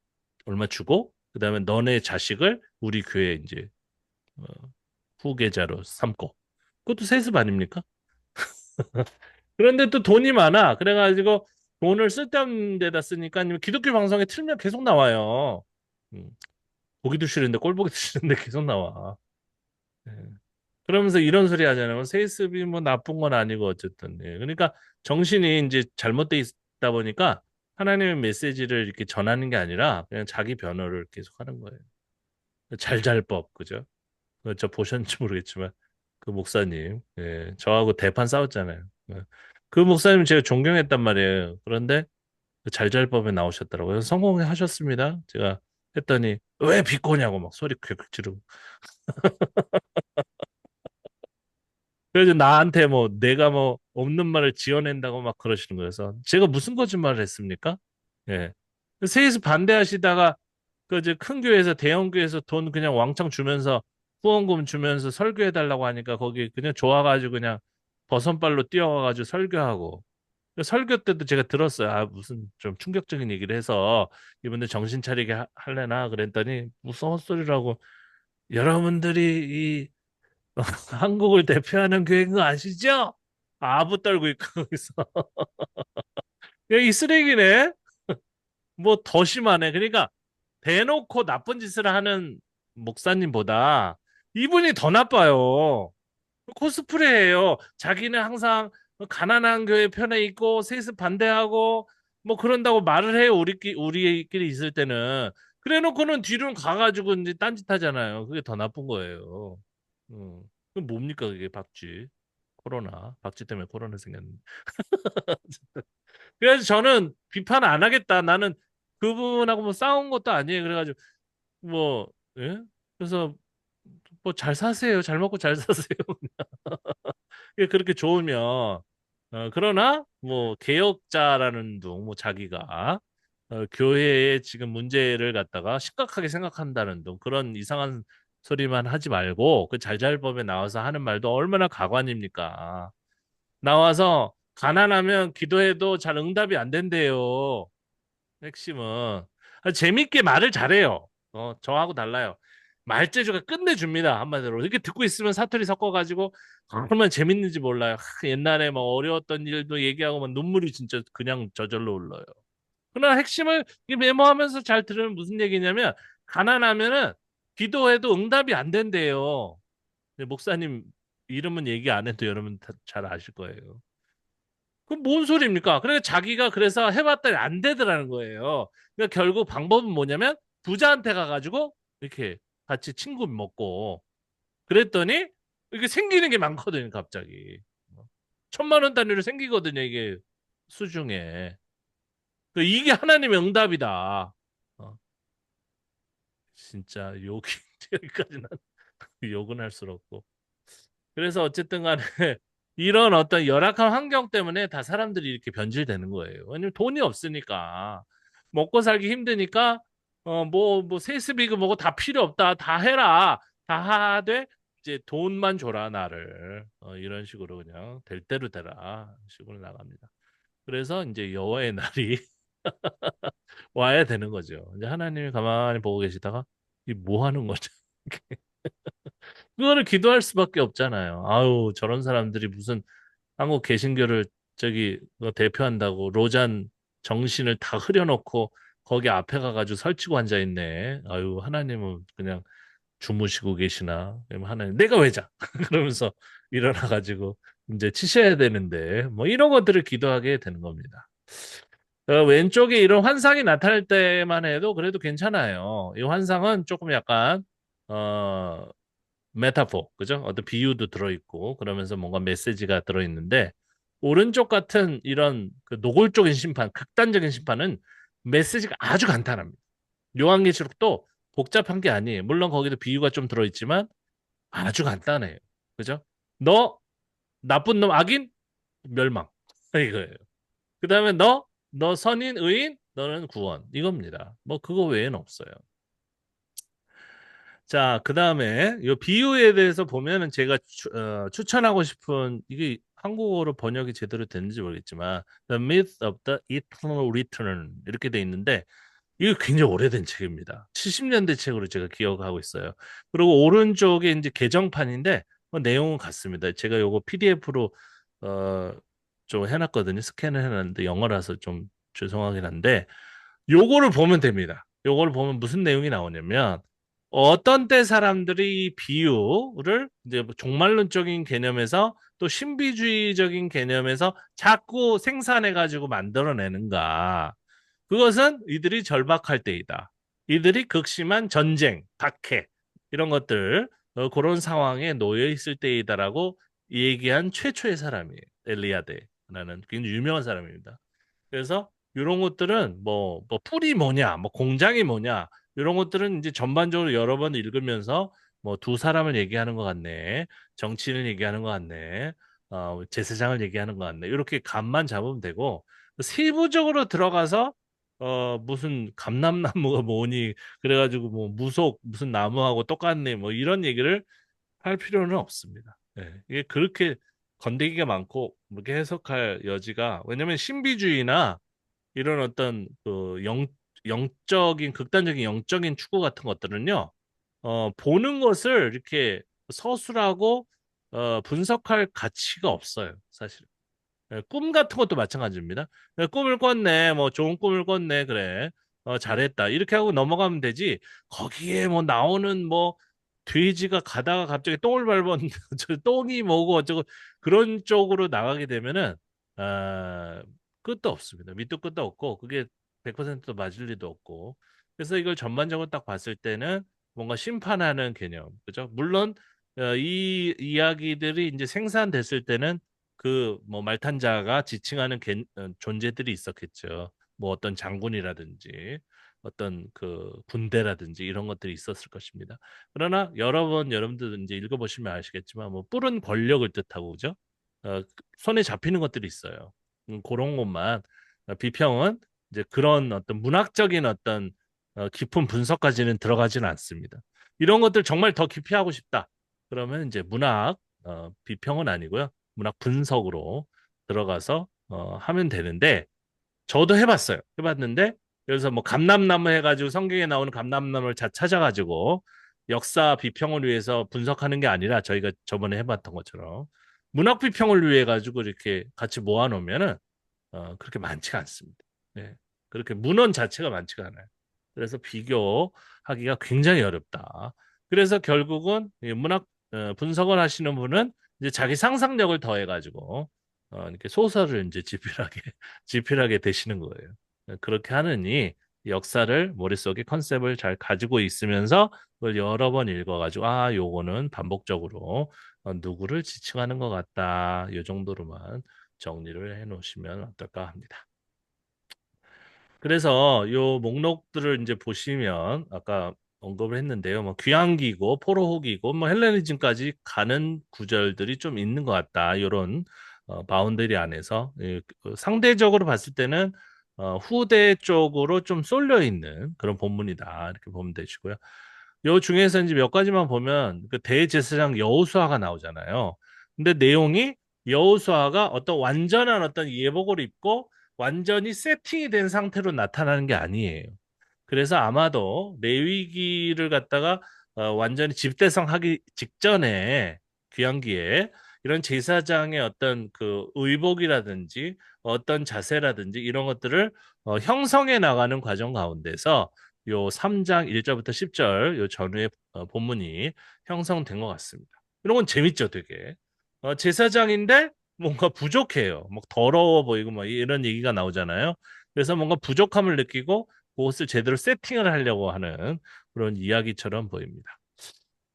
얼마 주고 그다음에 너네 자식을 우리 교회 이제 어, 후계자로 삼고 그것도 세습 아닙니까? 그런데 또 돈이 많아. 그래가지고 돈을 쓸데없는 데다 쓰니까 아니면 기독교 방송에 틀면 계속 나와요. 음, 보기도 싫은데 꼴 보기도 싫은데 계속 나와. 예. 그러면서 이런 소리 하잖아요. 세습이 뭐 나쁜 건 아니고 어쨌든. 예. 그러니까 정신이 이제 잘못돼 있다 보니까 하나님의 메시지를 이렇게 전하는 게 아니라 그냥 자기 변호를 계속 하는 거예요. 잘잘법, 그죠? 저 보셨는지 모르겠지만 그 목사님, 예, 저하고 대판 싸웠잖아요. 예. 그 목사님 제가 존경했단 말이에요. 그런데 그 잘잘법에 나오셨더라고요. 성공하셨습니다. 제가 했더니 왜 비꼬냐고 막 소리 괴괴 지르고. 그래서 나한테 뭐 내가 뭐 없는 말을 지어낸다고 막 그러시는 거예요. 그래서 제가 무슨 거짓말을 했습니까? 예. 세에서 반대하시다가 그 이제 큰 교회에서 대형 교회에서 돈 그냥 왕창 주면서 후원금 주면서 설교해 달라고 하니까 거기 그냥 좋아가지고 그냥 버선발로 뛰어가가지고 설교하고 설교 때도 제가 들었어요. 무슨 좀 충격적인 얘기를 해서 이분들 정신 차리게 할래나 그랬더니 무슨 헛소리라고 여러분들이 이 한국을 대표하는 교회인 거 아시죠? 아부 떨고 있고 거기서 이 쓰레기네. 뭐 더 심하네. 그러니까 대놓고 나쁜 짓을 하는 목사님보다 이분이 더 나빠요. 코스프레예요. 자기는 항상 가난한 교회 편에 있고 세습 반대하고 뭐 그런다고 말을 해요. 우리끼리 있을 때는. 그래놓고는 뒤로는 가가지고 이제 딴짓 하잖아요. 그게 더 나쁜 거예요. 그럼 뭡니까 그게 박쥐? 코로나. 박쥐 때문에 코로나 생겼는데. 그래서 저는 비판 안 하겠다. 나는 그분하고 뭐 싸운 것도 아니에요. 그래가지고 뭐 예? 그래서 뭐 잘 사세요. 잘 먹고 잘 사세요. 그게 그렇게 좋으면 그러나 뭐 개혁자라는 둥, 뭐 자기가 교회의 지금 문제를 갖다가 심각하게 생각한다는 둥 그런 이상한 소리만 하지 말고 그 잘잘법에 나와서 하는 말도 얼마나 가관입니까? 나와서 가난하면 기도해도 잘 응답이 안 된대요. 핵심은 재밌게 말을 잘해요. 저하고 달라요. 말재주가 끝내줍니다. 한마디로 이렇게 듣고 있으면 사투리 섞어가지고 얼마나 재밌는지 몰라요. 옛날에 뭐 어려웠던 일도 얘기하고 막 눈물이 진짜 그냥 저절로 흘러요. 그러나 핵심을 이 메모하면서 잘 들으면 무슨 얘기냐면 가난하면은 기도해도 응답이 안 된대요. 목사님 이름은 얘기 안 해도 여러분 다 잘 아실 거예요. 그럼 뭔 소리입니까? 그러니까 자기가 그래서 해봤더니 안 되더라는 거예요. 그러니까 결국 방법은 뭐냐면 부자한테 가가지고 이렇게 같이 친구 먹고 그랬더니 이게 생기는 게 많거든요, 갑자기. 1,000만 원 단위로 생기거든요, 이게 수중에. 이게 하나님의 응답이다. 어, 진짜 욕이 여기까지는 욕은 할 수 없고. 그래서 어쨌든 간에 이런 어떤 열악한 환경 때문에 다 사람들이 이렇게 변질되는 거예요. 왜냐면 돈이 없으니까. 먹고 살기 힘드니까, 뭐, 세습이고 뭐고 다 필요 없다. 다 해라. 다 하되, 이제 돈만 줘라, 나를. 이런 식으로 그냥 될 대로 되라. 식으로 나갑니다. 그래서 이제 여호와의 날이 와야 되는 거죠. 이제 하나님이 가만히 보고 계시다가, 이 뭐 하는 거죠? 그거를 기도할 수밖에 없잖아요. 아유, 저런 사람들이 무슨 한국 개신교를 저기 뭐 대표한다고 로잔 정신을 다 흐려놓고 거기 앞에 가가지고 설치고 앉아 있네. 아유, 하나님은 그냥 주무시고 계시나? 그러면 하나님, 내가 왜 자? 그러면서 일어나가지고 이제 치셔야 되는데 뭐 이런 것들을 기도하게 되는 겁니다. 왼쪽에 이런 환상이 나타날 때만 해도 그래도 괜찮아요. 이 환상은 조금 약간 어 메타포, 그죠? 어떤 비유도 들어있고, 그러면서 뭔가 메시지가 들어있는데, 오른쪽 같은 이런 그 노골적인 심판, 극단적인 심판은 메시지가 아주 간단합니다. 요한계시록도 복잡한 게 아니에요. 물론 거기도 비유가 좀 들어있지만 아주 간단해요. 그죠? 너 나쁜 놈 악인 멸망 이거예요. 그 다음에 너 선인 의인 너는 구원 이겁니다. 뭐 그거 외에는 없어요. 자, 그 다음에 이 비유에 대해서 보면은 제가 추천하고 싶은 이게 한국어로 번역이 제대로 됐는지 모르겠지만 The Myth of the Eternal Return 이렇게 돼 있는데 이거 굉장히 오래된 책입니다. 70년대 책으로 제가 기억하고 있어요. 그리고 오른쪽에 이제 개정판인데 내용은 같습니다. 제가 요거 PDF로 어, 좀 해놨거든요. 스캔을 해놨는데 영어라서 좀 죄송하긴 한데 요거를 보면 됩니다. 요거를 보면 무슨 내용이 나오냐면 어떤 때 사람들이 이 비유를 이제 뭐 종말론적인 개념에서 또 신비주의적인 개념에서 자꾸 생산해가지고 만들어내는가. 그것은 이들이 절박할 때이다. 이들이 극심한 전쟁, 박해, 이런 것들, 그런 상황에 놓여 있을 때이다라고 얘기한 최초의 사람이에요. 엘리야데라는 굉장히 유명한 사람입니다. 그래서 이런 것들은 뭐 풀이 뭐냐, 뭐 공장이 뭐냐, 이런 것들은 이제 전반적으로 여러 번 읽으면서 뭐 두 사람을 얘기하는 것 같네, 정치인을 얘기하는 것 같네, 제사장을 얘기하는 것 같네. 이렇게 감만 잡으면 되고 세부적으로 들어가서 무슨 감람나무가 뭐니 그래가지고 뭐 무속 무슨 나무하고 똑같네 뭐 이런 얘기를 할 필요는 없습니다. 예, 이게 그렇게 건더기가 많고 그렇게 해석할 여지가 왜냐면 신비주의나 이런 어떤 그 영적인 극단적인 영적인 추구 같은 것들은요 보는 것을 이렇게 서술하고 분석할 가치가 없어요 사실. 꿈 같은 것도 마찬가지입니다. 꿈을 꿨네, 뭐 좋은 꿈을 꿨네, 그래. 잘했다. 이렇게 하고 넘어가면 되지. 거기에 뭐 나오는 뭐 돼지가 가다가 갑자기 똥을 밟았는데 저 똥이 뭐고 어쩌고 그런 쪽으로 나가게 되면은 아, 끝도 없습니다. 밑도 끝도 없고 그게 100% 맞을 리도 없고. 그래서 이걸 전반적으로 딱 봤을 때는 뭔가 심판하는 개념, 그죠? 물론 이 이야기들이 이제 생산됐을 때는 그 뭐 말탄자가 지칭하는 존재들이 있었겠죠. 뭐 어떤 장군이라든지 어떤 그 군대라든지 이런 것들이 있었을 것입니다. 그러나 여러 번 여러분들 이제 읽어보시면 아시겠지만 뭐 뿔은 권력을 뜻하고 그죠? 손에 잡히는 것들이 있어요. 그런 것만 비평은 이제 그런 어떤 문학적인 어떤 깊은 분석까지는 들어가지는 않습니다. 이런 것들 정말 더 깊이 하고 싶다. 그러면 이제 문학 비평은 아니고요. 문학 분석으로 들어가서 하면 되는데 저도 해봤어요. 해봤는데 그래서 뭐 감람나무 해가지고 성경에 나오는 감람나무를 찾아가지고 역사 비평을 위해서 분석하는 게 아니라 저희가 저번에 해봤던 것처럼 문학 비평을 위해 가지고 이렇게 같이 모아놓으면은 그렇게 많지가 않습니다. 네. 그렇게 문헌 자체가 많지가 않아요. 그래서 비교하기가 굉장히 어렵다. 그래서 결국은 이 문학 분석을 하시는 분은 이제 자기 상상력을 더해가지고 이렇게 소설을 이제 집필하게 집필하게 되시는 거예요. 그렇게 하느니 역사를 머릿속에 컨셉을 잘 가지고 있으면서 그걸 여러 번 읽어가지고 아 요거는 반복적으로 누구를 지칭하는 것 같다. 요 정도로만 정리를 해 놓으시면 어떨까 합니다. 그래서 요 목록들을 이제 보시면 아까 언급을 했는데요. 뭐 귀환기고 포로호기고 뭐 헬레니즘까지 가는 구절들이 좀 있는 것 같다. 요런 바운더리 안에서 상대적으로 봤을 때는 후대 쪽으로 좀 쏠려 있는 그런 본문이다. 이렇게 보면 되시고요. 요 중에서 이제 몇 가지만 보면 그 대제사장 여호수아가 나오잖아요. 근데 내용이 여호수아가 어떤 완전한 어떤 예복을 입고 완전히 세팅이 된 상태로 나타나는 게 아니에요. 그래서 아마도 레위기를 갖다가 완전히 집대성하기 직전에 귀환기에 이런 제사장의 어떤 그 의복이라든지 어떤 자세라든지 이런 것들을 형성해 나가는 과정 가운데서 요 3장 1절부터 10절 요 전후의 본문이 형성된 것 같습니다. 이런 건 재밌죠, 되게. 제사장인데 뭔가 부족해요. 막 더러워 보이고 막 이런 얘기가 나오잖아요. 그래서 뭔가 부족함을 느끼고 그것을 제대로 세팅을 하려고 하는 그런 이야기처럼 보입니다.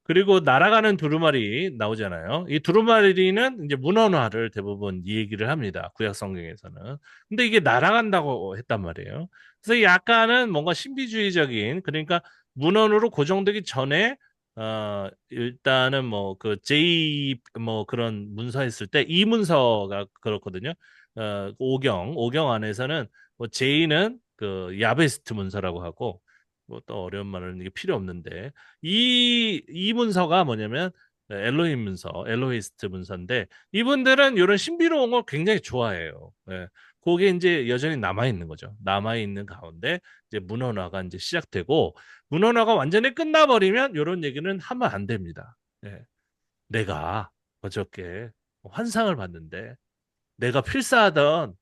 그리고 날아가는 두루마리 나오잖아요. 이 두루마리는 이제 문헌화를 대부분 이 얘기를 합니다. 구약 성경에서는. 근데 이게 날아간다고 했단 말이에요. 그래서 약간은 뭔가 신비주의적인 그러니까 문헌으로 고정되기 전에 일단은 뭐 그 J 뭐 그런 문서 했을 때 이 문서가 그렇거든요. 오경 안에서는 뭐 J는 그 야베스트 문서라고 하고 뭐 또 어려운 말은 이게 필요 없는데 이 문서가 뭐냐면 엘로힘 문서, 엘로히스트 문서인데 이분들은 이런 신비로운 걸 굉장히 좋아해요. 예. 그게 이제 여전히 남아 있는 거죠. 남아 있는 가운데 이제 문헌화가 이제 시작되고 문헌화가 완전히 끝나버리면 이런 얘기는 하면 안 됩니다. 예. 내가 어저께 환상을 봤는데 내가 필사하던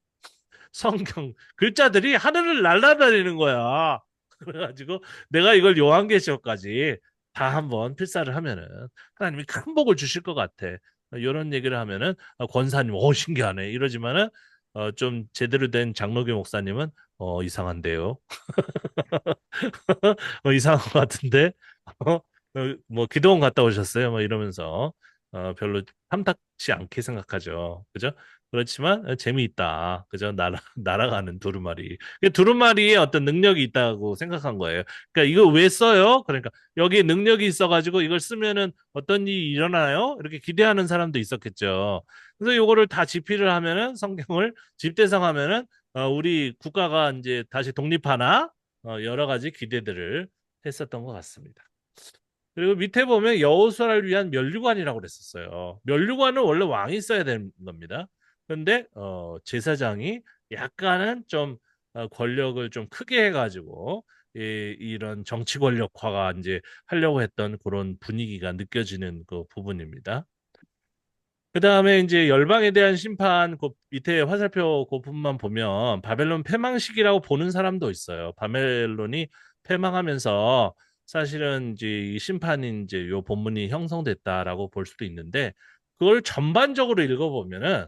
성경 글자들이 하늘을 날아다니는 거야. 그래가지고 내가 이걸 요한계시록까지 다 한번 필사를 하면은 하나님이 큰 복을 주실 것 같아. 이런 얘기를 하면은 권사님, 오 신기하네 이러지만은 좀 제대로 된 장로교 목사님은 이상한데요. 이상한 것 같은데 어? 뭐 기도원 갔다 오셨어요? 뭐 이러면서 별로 탐탁치 않게 생각하죠. 그죠? 그렇지만 재미있다. 그죠? 날아가는 두루마리. 두루마리에 어떤 능력이 있다고 생각한 거예요. 그러니까 이거 왜 써요? 그러니까 여기에 능력이 있어가지고 이걸 쓰면은 어떤 일이 일어나요? 이렇게 기대하는 사람도 있었겠죠. 그래서 요거를 다 집필을 하면은 성경을 집대성하면은 우리 국가가 이제 다시 독립하나 여러 가지 기대들을 했었던 것 같습니다. 그리고 밑에 보면 여호수아를 위한 면류관이라고 그랬었어요. 면류관은 원래 왕이 써야 되는 겁니다. 그런데 제사장이 약간은 좀 권력을 좀 크게 해가지고 이런 정치 권력화가 이제 하려고 했던 그런 분위기가 느껴지는 그 부분입니다. 그 다음에 이제 열방에 대한 심판, 그 밑에 화살표 그 부분만 보면 바벨론 패망식이라고 보는 사람도 있어요. 바벨론이 패망하면서 사실은 이제 이 심판이 이제 요 본문이 형성됐다라고 볼 수도 있는데 그걸 전반적으로 읽어보면은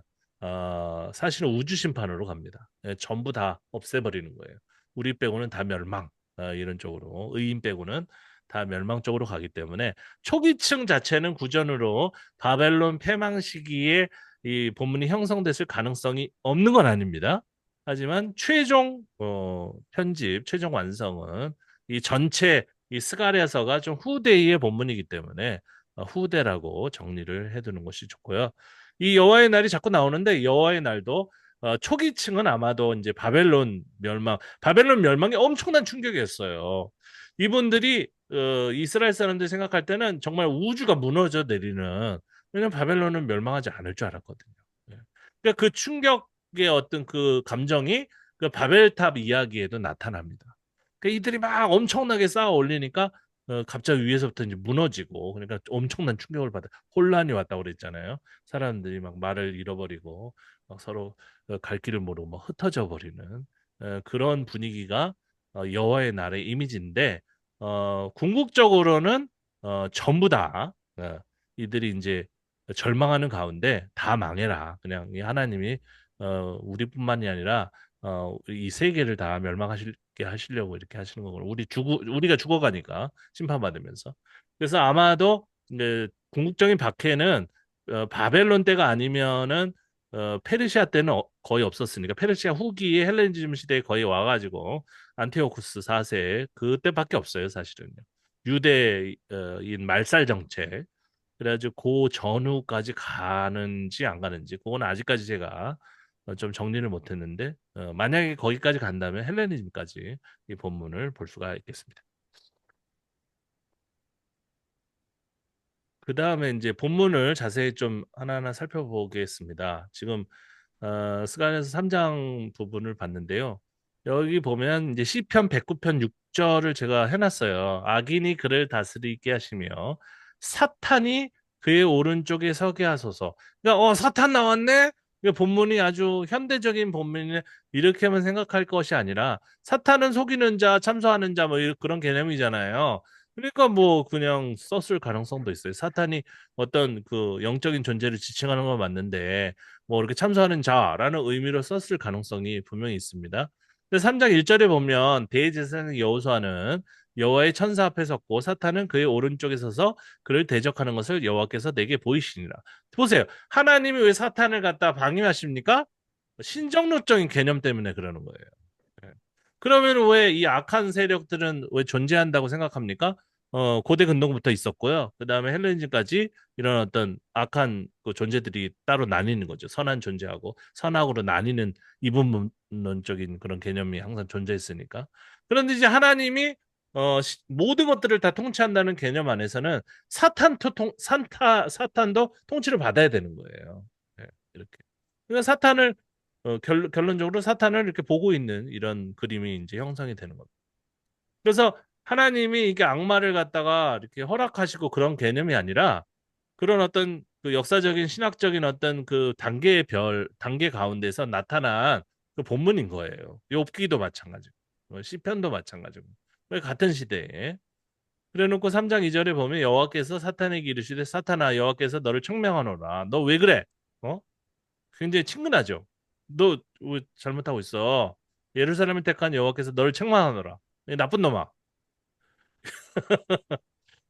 사실은 우주 심판으로 갑니다. 예, 전부 다 없애버리는 거예요. 우리 빼고는 다 멸망 이런 쪽으로 의인 빼고는 다 멸망 쪽으로 가기 때문에 초기층 자체는 구전으로 바벨론 패망 시기에 이 본문이 형성됐을 가능성이 없는 건 아닙니다. 하지만 최종 편집, 최종 완성은 이 전체 이 스가랴서가 좀 후대의 본문이기 때문에 후대라고 정리를 해두는 것이 좋고요. 이 여호와의 날이 자꾸 나오는데 여호와의 날도 초기층은 아마도 이제 바벨론 멸망이 엄청난 충격이었어요. 이분들이 이스라엘 사람들이 생각할 때는 정말 우주가 무너져 내리는 왜냐면 바벨론은 멸망하지 않을 줄 알았거든요. 예. 그러니까 그 충격의 어떤 그 감정이 그 바벨탑 이야기에도 나타납니다. 그러니까 이들이 막 엄청나게 쌓아 올리니까 갑자기 위에서부터 이제 무너지고 그러니까 엄청난 충격을 받아 혼란이 왔다고 그랬잖아요. 사람들이 막 말을 잃어버리고 막 서로 갈 길을 모르고 막 흩어져 버리는 그런 분위기가 여호와의 날의 이미지인데 궁극적으로는 전부 다 이들이 이제 절망하는 가운데 다 망해라. 그냥 이 하나님이 우리뿐만이 아니라 이 세계를 다 멸망하시게 하시려고 이렇게 하시는 거고 우리가 죽어가니까 심판받으면서. 그래서 아마도 이제 궁극적인 박해는 바벨론 때가 아니면은 페르시아 때는 거의 없었으니까 페르시아 후기에 헬레니즘 시대에 거의 와가지고 안티오쿠스 4세 그때밖에 없어요 사실은요. 유대인 말살 정책 그래가지고 그 전후까지 가는지 안 가는지 그건 아직까지 제가 좀 정리를 못했는데 만약에 거기까지 간다면 헬레니즘까지 이 본문을 볼 수가 있겠습니다. 그 다음에 이제 본문을 자세히 좀 하나하나 살펴보겠습니다. 지금 스가랴서 3장 부분을 봤는데요. 여기 보면 이제 시편 109편 6절을 제가 해놨어요. 악인이 그를 다스리게 하시며 사탄이 그의 오른쪽에 서게 하소서. 그러니까 사탄 나왔네? 이게 본문이 아주 현대적인 본문이 이렇게만 생각할 것이 아니라 사탄은 속이는 자, 참소하는 자 뭐 그런 개념이잖아요. 그러니까 뭐 그냥 썼을 가능성도 있어요. 사탄이 어떤 그 영적인 존재를 지칭하는 건 맞는데 뭐 이렇게 참소하는 자라는 의미로 썼을 가능성이 분명히 있습니다. 근데 3장 1절에 보면 대제사장 여호수아는 여호와의 천사 앞에 섰고 사탄은 그의 오른쪽에 서서 그를 대적하는 것을 여호와께서 내게 보이시니라. 보세요. 하나님이 왜 사탄을 갖다 방임하십니까? 신정론적인 개념 때문에 그러는 거예요. 예. 그러면 왜 이 악한 세력들은 왜 존재한다고 생각합니까? 고대 근동부터 있었고요. 그 다음에 헬레니즘까지 이런 어떤 악한 그 존재들이 따로 나뉘는 거죠. 선한 존재하고 선악으로 나뉘는 이분론적인 그런 개념이 항상 존재했으니까. 그런데 이제 하나님이 모든 것들을 다 통치한다는 개념 안에서는 사탄도 통치를 받아야 되는 거예요. 예, 이렇게. 그러니까 결론적으로 사탄을 이렇게 보고 있는 이런 그림이 이제 형성이 되는 겁니다. 그래서 하나님이 이게 악마를 갖다가 이렇게 허락하시고 그런 개념이 아니라 그런 어떤 그 역사적인 신학적인 어떤 그 단계 가운데서 나타난 그 본문인 거예요. 욥기도 마찬가지고, 시편도 마찬가지고. 같은 시대에. 그래놓고 3장 2절에 보면 여호와께서 사탄에게 이르시되 사탄아 여호와께서 너를 청명하노라. 너 왜 그래? 어? 굉장히 친근하죠. 너 왜 잘못하고 있어? 예루살렘을 택한 여호와께서 너를 책망하노라. 이 나쁜 놈아.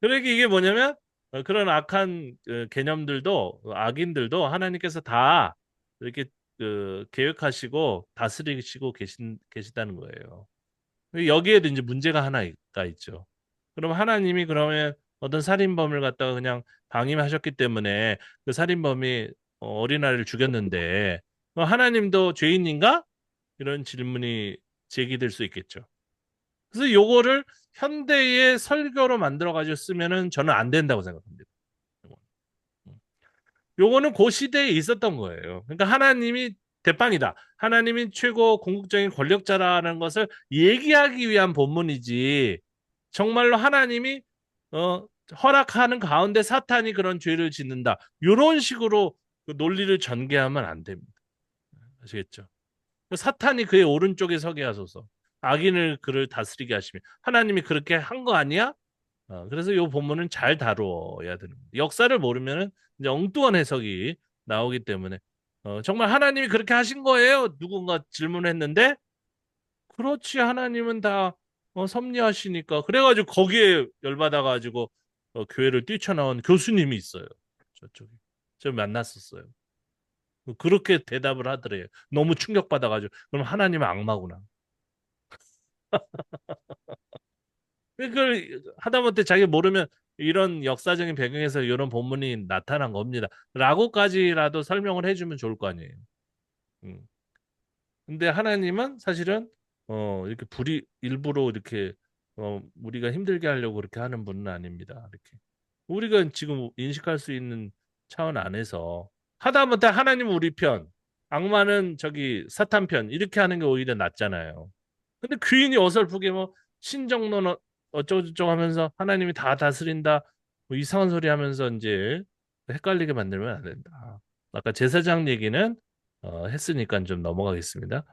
그러니까 이게 뭐냐면 그런 악한 개념들도 악인들도 하나님께서 다 이렇게 계획하시고 다스리시고 계시다는 거예요. 여기에도 이제 문제가 하나가 있죠. 그럼 하나님이 그러면 어떤 살인범을 갖다가 그냥 방임하셨기 때문에 그 살인범이 어린아이를 죽였는데 하나님도 죄인인가? 이런 질문이 제기될 수 있겠죠. 그래서 요거를 현대의 설교로 만들어 가지고 쓰면은 저는 안 된다고 생각합니다. 요거는 그 시대에 있었던 거예요. 그러니까 하나님이 대빵이다. 하나님이 최고 궁극적인 권력자라는 것을 얘기하기 위한 본문이지. 정말로 하나님이 어, 허락하는 가운데 사탄이 그런 죄를 짓는다. 이런 식으로 그 논리를 전개하면 안 됩니다. 아시겠죠? 사탄이 그의 오른쪽에 서게 하소서. 악인을 그를 다스리게 하시며 하나님이 그렇게 한 거 아니야? 그래서 이 본문은 잘 다루어야 되는 거예요. 역사를 모르면은 이제 엉뚱한 해석이 나오기 때문에 정말 하나님이 그렇게 하신 거예요? 누군가 질문했는데 그렇지 하나님은 다 섭리하시니까 그래가지고 거기에 열받아가지고 교회를 뛰쳐나온 교수님이 있어요. 저쪽에 저 만났었어요. 그렇게 대답을 하더래요. 너무 충격받아가지고. 그럼 하나님은 악마구나. 그걸 하다못해 자기 모르면 이런 역사적인 배경에서 이런 본문이 나타난 겁니다. 라고까지라도 설명을 해주면 좋을 거 아니에요. 음. 근데 하나님은 사실은 이렇게 일부러 이렇게 우리가 힘들게 하려고 그렇게 하는 분은 아닙니다. 이렇게 우리가 지금 인식할 수 있는 차원 안에서 하다못해 하나님은 우리 편, 악마는 저기 사탄 편 이렇게 하는 게 오히려 낫잖아요. 근데 귀인이 어설프게 뭐 신정론 어쩌고저쩌고 하면서 하나님이 다 다스린다 뭐 이상한 소리 하면서 이제 헷갈리게 만들면 안 된다. 아까 제사장 얘기는 했으니까 좀 넘어가겠습니다.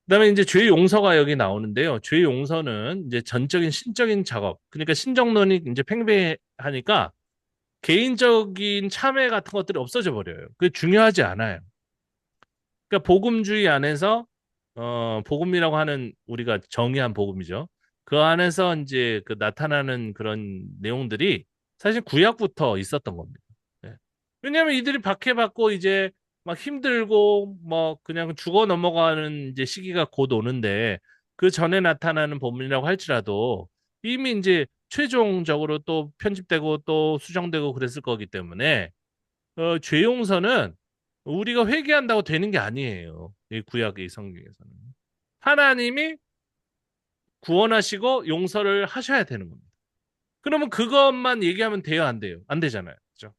그다음에 이제 죄 용서가 여기 나오는데요. 죄 용서는 이제 전적인 신적인 작업. 그러니까 신정론이 이제 팽배하니까 개인적인 참회 같은 것들이 없어져 버려요. 그게 중요하지 않아요. 그러니까 복음주의 안에서 복음이라고 하는 우리가 정의한 복음이죠. 그 안에서 이제 그 나타나는 그런 내용들이 사실 구약부터 있었던 겁니다. 예. 왜냐하면 이들이 박해받고 이제 막 힘들고 뭐 그냥 죽어 넘어가는 이제 시기가 곧 오는데 그 전에 나타나는 본문이라고 할지라도 이미 이제 최종적으로 또 편집되고 또 수정되고 그랬을 거기 때문에 죄 용서는 우리가 회개한다고 되는 게 아니에요. 이 구약의 성경에서는. 하나님이 구원하시고 용서를 하셔야 되는 겁니다. 그러면 그것만 얘기하면 돼요, 안 돼요? 안 되잖아요. 그죠?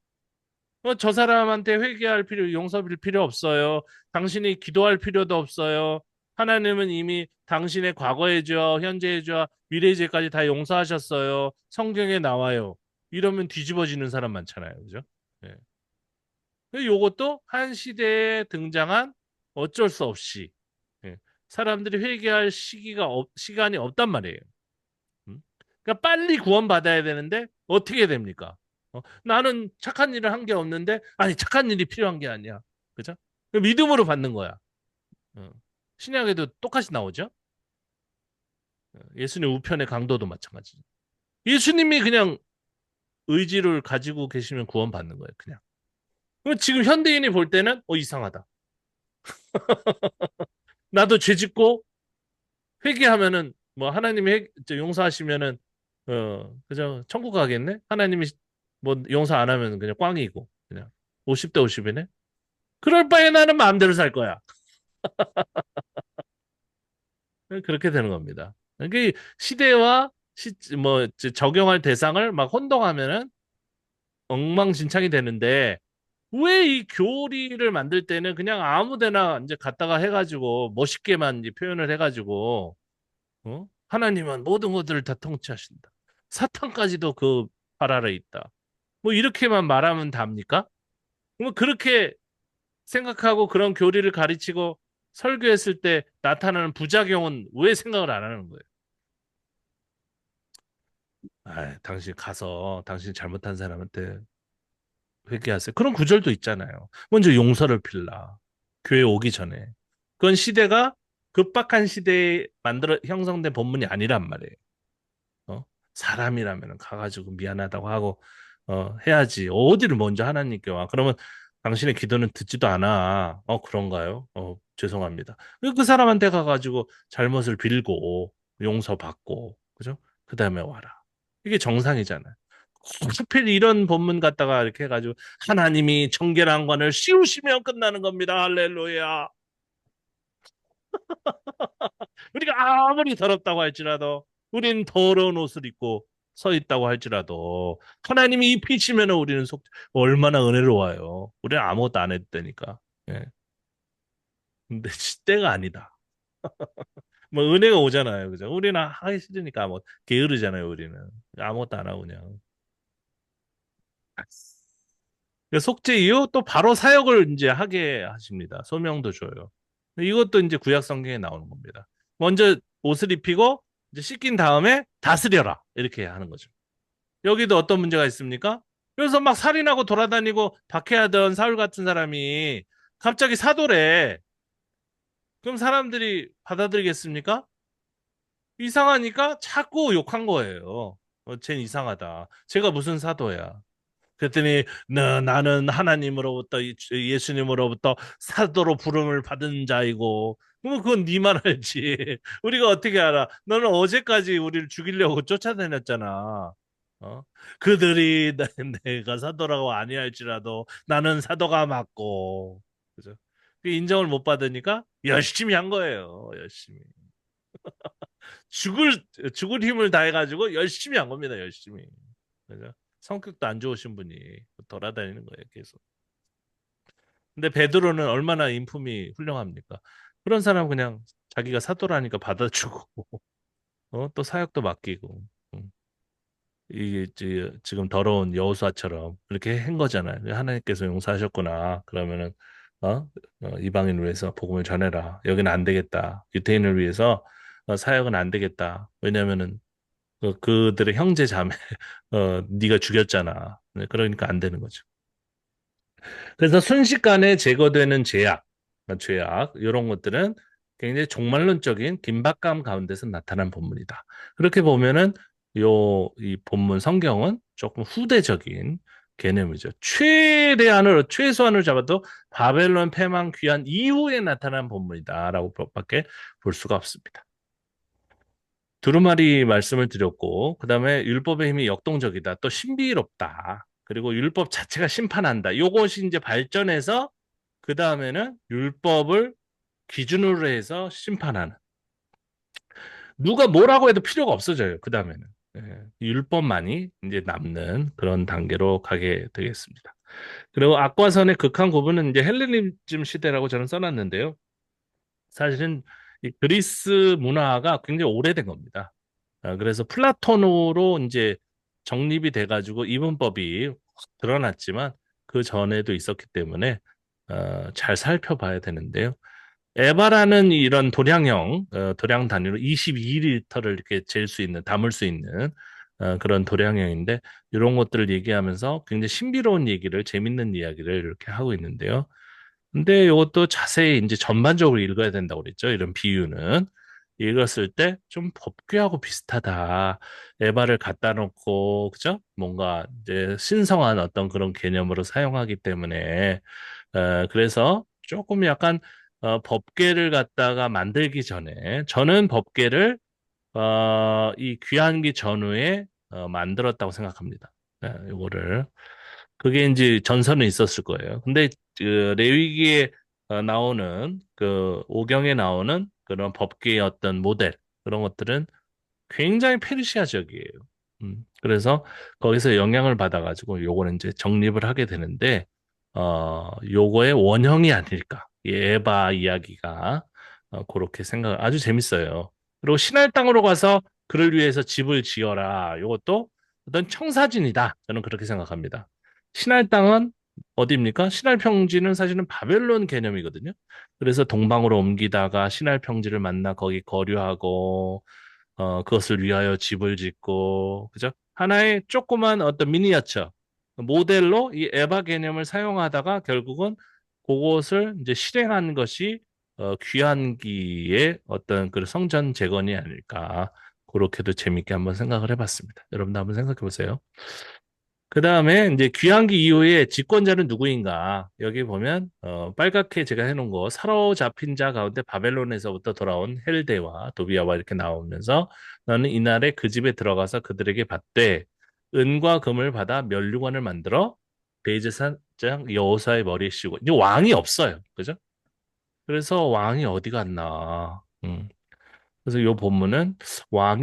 저 사람한테 회개할 용서할 필요 없어요. 당신이 기도할 필요도 없어요. 하나님은 이미 당신의 과거의 죄와 현재의 죄와 미래의 죄까지 다 용서하셨어요. 성경에 나와요. 이러면 뒤집어지는 사람 많잖아요. 그죠? 예. 요것도 한 시대에 등장한 어쩔 수 없이 예, 사람들이 회개할 시간이 없단 말이에요. 그러니까 빨리 구원받아야 되는데 어떻게 됩니까? 나는 착한 일을 한 게 없는데 아니 착한 일이 필요한 게 아니야. 그죠? 믿음으로 받는 거야. 어. 신약에도 똑같이 나오죠. 예수님 우편의 강도도 마찬가지. 예수님이 그냥 의지를 가지고 계시면 구원받는 거예요. 그냥. 그럼 지금 현대인이 볼 때는 이상하다. 나도 죄 짓고 회개하면은 뭐 하나님이 용서하시면은 그죠 천국 가겠네. 하나님이 뭐 용서 안 하면 그냥 꽝이고 그냥 50대 50이네. 그럴 바에 나는 마음대로 살 거야. 그렇게 되는 겁니다. 그러니까 시대와 뭐 적용할 대상을 막 혼동하면은 엉망진창이 되는데 왜 이 교리를 만들 때는 그냥 아무데나 이제 갖다가 해가지고 멋있게만 이제 표현을 해가지고 하나님은 모든 것들을 다 통치하신다. 사탄까지도 그 발 아래 있다. 뭐 이렇게만 말하면 답니까? 뭐 그렇게 생각하고 그런 교리를 가르치고 설교했을 때 나타나는 부작용은 왜 생각을 안 하는 거예요? 당신 가서 당신 잘못한 사람한테 회개하세요. 그런 구절도 있잖아요. 먼저 용서를 빌라. 교회 오기 전에. 그건 시대가 급박한 시대에 형성된 본문이 아니란 말이에요. 사람이라면 가가지고 미안하다고 하고 해야지. 어디를 먼저 하나님께 와. 그러면 당신의 기도는 듣지도 않아. 그런가요? 죄송합니다. 그 사람한테 가가지고 잘못을 빌고 용서받고 그죠? 그 다음에 와라. 이게 정상이잖아요. 하필 이런 본문 갖다가 이렇게 해가지고 하나님이 정결한 관을 씌우시면 끝나는 겁니다. 할렐루야. 우리가 아무리 더럽다고 할지라도 우린 더러운 옷을 입고 서 있다고 할지라도 하나님이 입히시면 우리는 얼마나 은혜로워요. 우리는 아무것도 안 해도 되니까. 예. 근데 시대가 아니다. 뭐 은혜가 오잖아요. 그죠? 우리는 하기 싫으니까 뭐 게으르잖아요. 우리는 아무것도 안 하고 그냥. 속죄 이후 또 바로 사역을 이제 하게 하십니다. 소명도 줘요. 이것도 이제 구약 성경에 나오는 겁니다. 먼저 옷을 입히고 이제 씻긴 다음에 다스려라. 이렇게 하는 거죠. 여기도 어떤 문제가 있습니까? 그래서 막 살인하고 돌아다니고 박해하던 사울 같은 사람이 갑자기 사도래. 그럼 사람들이 받아들이겠습니까? 이상하니까 자꾸 욕한 거예요. 쟤는 이상하다. 제가 무슨 사도야. 그랬더니 나는 하나님으로부터 예수님으로부터 사도로 부름을 받은 자이고 그러면 그건 네만 알지. 우리가 어떻게 알아? 너는 어제까지 우리를 죽이려고 쫓아다녔잖아. 어? 그들이 내가 사도라고 아니할지라도 나는 사도가 맞고 그죠? 그 인정을 못 받으니까 열심히 한 거예요. 열심히. 죽을 죽을 힘을 다해가지고 열심히 한 겁니다. 열심히. 그죠? 성격도 안 좋으신 분이 돌아다니는 거예요, 계속. 근데 베드로는 얼마나 인품이 훌륭합니까? 그런 사람 그냥 자기가 사도라니까 받아주고, 또 사역도 맡기고, 음. 이게 지금 더러운 여호수아처럼 그렇게 한 거잖아요. 하나님께서 용서하셨구나. 그러면은 이방인을 위해서 복음을 전해라. 여기는 안 되겠다. 유대인을 위해서 사역은 안 되겠다. 왜냐면은 그들의 형제 자매 네가 죽였잖아. 네, 그러니까 안 되는 거죠. 그래서 순식간에 제거되는 죄악 이런 것들은 굉장히 종말론적인 긴박감 가운데서 나타난 본문이다. 그렇게 보면은 이 본문 성경은 조금 후대적인 개념이죠. 최소한으로 잡아도 바벨론 패망 귀환 이후에 나타난 본문이다라고 밖에 볼 수가 없습니다. 두루마리 말씀을 드렸고, 그 다음에 율법의 힘이 역동적이다. 또 신비롭다. 그리고 율법 자체가 심판한다. 요것이 이제 발전해서, 그 다음에는 율법을 기준으로 해서 심판하는. 누가 뭐라고 해도 필요가 없어져요. 그 다음에는. 율법만이 이제 남는 그런 단계로 가게 되겠습니다. 그리고 악과선의 극한 구분은 이제 헬레니즘 시대라고 저는 써놨는데요. 사실은 이 그리스 문화가 굉장히 오래된 겁니다. 그래서 플라톤으로 이제 정립이 돼가지고 이분법이 확 드러났지만 그 전에도 있었기 때문에 잘 살펴봐야 되는데요. 에바라는 이런 도량 단위로 22리터를 이렇게 잴 수 있는, 담을 수 있는 그런 도량형인데 이런 것들을 얘기하면서 굉장히 신비로운 얘기를, 재밌는 이야기를 이렇게 하고 있는데요. 근데 이것도 자세히 이제 전반적으로 읽어야 된다고 그랬죠. 이런 비유는. 읽었을 때 좀 법궤하고 비슷하다. 에바를 갖다 놓고, 그죠? 뭔가 이제 신성한 어떤 그런 개념으로 사용하기 때문에, 그래서 조금 약간, 법궤를 갖다가 만들기 전에, 저는 법궤를, 이 귀환기 전후에, 만들었다고 생각합니다. 이거를. 그게 이제 전선은 있었을 거예요. 근데 그 레위기에 나오는 그 오경에 나오는 그런 법계의 어떤 모델 그런 것들은 굉장히 페르시아적이에요. 그래서 거기서 영향을 받아가지고 요거는 이제 정립을 하게 되는데 요거의 원형이 아닐까. 이 에바 이야기가 그렇게 생각 아주 재밌어요. 그리고 신할 땅으로 가서 그를 위해서 집을 지어라. 요것도 어떤 청사진이다. 저는 그렇게 생각합니다. 신할 땅은 어디입니까? 신할 평지는 사실은 바벨론 개념이거든요. 그래서 동방으로 옮기다가 신할 평지를 만나 거기 거류하고 그것을 위하여 집을 짓고, 그죠? 하나의 조그만 어떤 미니어처, 모델로 이 에바 개념을 사용하다가 결국은 그것을 이제 실행한 것이 귀환기의 어떤 그 성전 재건이 아닐까. 그렇게도 재밌게 한번 생각을 해봤습니다. 여러분도 한번 생각해 보세요. 그 다음에 이제 귀환기 이후에 집권자는 누구인가? 여기 보면 빨갛게 제가 해놓은 거 사로잡힌 자 가운데 바벨론에서부터 돌아온 헬데와 도비아와 이렇게 나오면서 너는 이날에 그 집에 들어가서 그들에게 받되 은과 금을 받아 면류관을 만들어 대제사장 여호사의 머리에 씌우고 이제 왕이 없어요, 그죠? 그래서 왕이 어디 갔나? 그래서 이 본문은 왕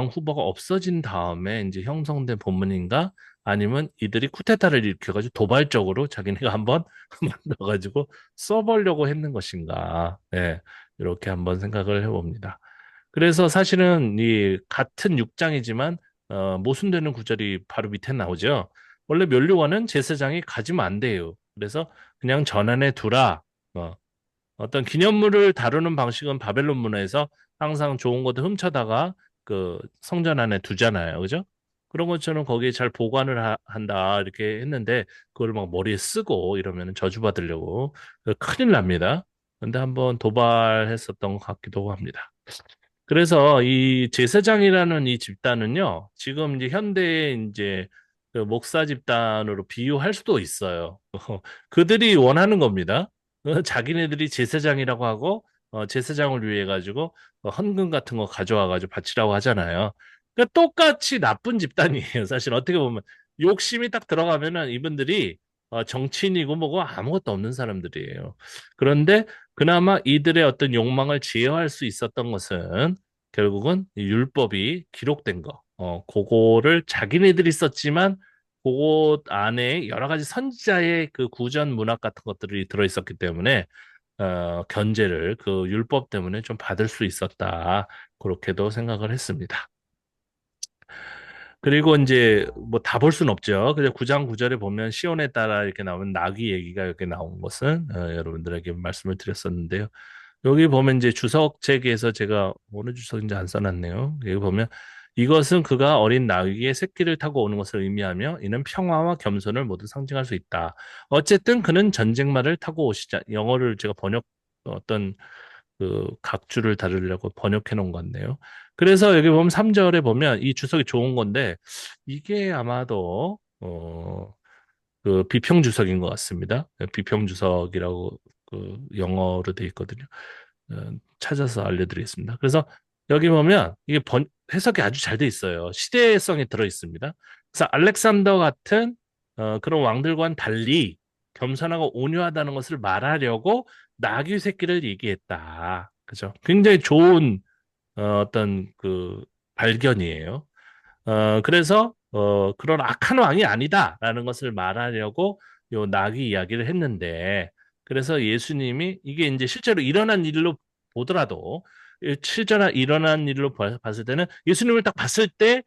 후보가 없어진 다음에 이제 형성된 본문인가? 아니면 이들이 쿠데타를 일으켜가지고 도발적으로 자기네가 한번 만들어가지고 써보려고 했는 것인가? 네, 이렇게 한번 생각을 해봅니다. 그래서 사실은 이 같은 6장이지만 모순되는 구절이 바로 밑에 나오죠. 원래 면류관은 제사장이 가지면 안 돼요. 그래서 그냥 전안에 두라. 어, 어떤 기념물을 다루는 방식은 바벨론 문화에서 항상 좋은 것들 훔쳐다가 그 성전 안에 두잖아요. 그죠? 그런 것처럼 거기에 잘 보관을 한다 이렇게 했는데 그걸 막 머리에 쓰고 이러면 저주받으려고 큰일 납니다. 근데 한번 도발했었던 것 같기도 합니다. 그래서 이 제사장이라는 이 집단은요, 지금 이제 현대에 이제 그 목사 집단으로 비유할 수도 있어요. 그들이 원하는 겁니다. 자기네들이 제사장이라고 하고 제사장을 위해 가지고 헌금 같은 거 가져와 가지고 바치라고 하잖아요. 그러니까 똑같이 나쁜 집단이에요. 사실 어떻게 보면 욕심이 딱 들어가면은 이분들이 정치인이고 뭐고 아무것도 없는 사람들이에요. 그런데 그나마 이들의 어떤 욕망을 제어할 수 있었던 것은 결국은 이 율법이 기록된 거. 그거를 자기네들이 썼지만 그것 안에 여러 가지 선지자의 그 구전 문학 같은 것들이 들어있었기 때문에 견제를 그 율법 때문에 좀 받을 수 있었다. 그렇게도 생각을 했습니다. 그리고 이제 뭐 다 볼 수는 없죠. 그냥 9장 9절에 보면 시온에 따라 이렇게 나오는 나귀 얘기가 이렇게 나온 것은 여러분들에게 말씀을 드렸었는데요. 여기 보면 이제 주석책에서 제가 어느 주석인지 안 써놨네요. 여기 보면 이것은 그가 어린 나귀의 새끼를 타고 오는 것을 의미하며 이는 평화와 겸손을 모두 상징할 수 있다. 어쨌든 그는 전쟁말을 타고 오시자. 영어를 제가 번역 어떤 그 각주를 다루려고 번역해 놓은 건데요. 그래서 여기 보면 3절에 보면 이 주석이 좋은 건데 이게 아마도 그 비평 주석인 것 같습니다. 비평 주석이라고 그 영어로 돼 있거든요. 찾아서 알려드리겠습니다. 그래서 여기 보면 이게 해석이 아주 잘 돼 있어요. 시대성이 들어 있습니다. 그래서 알렉산더 같은 그런 왕들과는 달리 겸손하고 온유하다는 것을 말하려고 나귀 새끼를 얘기했다. 그죠? 굉장히 좋은 어떤 그 발견이에요. 그래서 그런 악한 왕이 아니다라는 것을 말하려고 요 나귀 이야기를 했는데 그래서 예수님이 이게 이제 실제로 일어난 일로 보더라도 실제로 일어난 일로 봤을 때는 예수님을 딱 봤을 때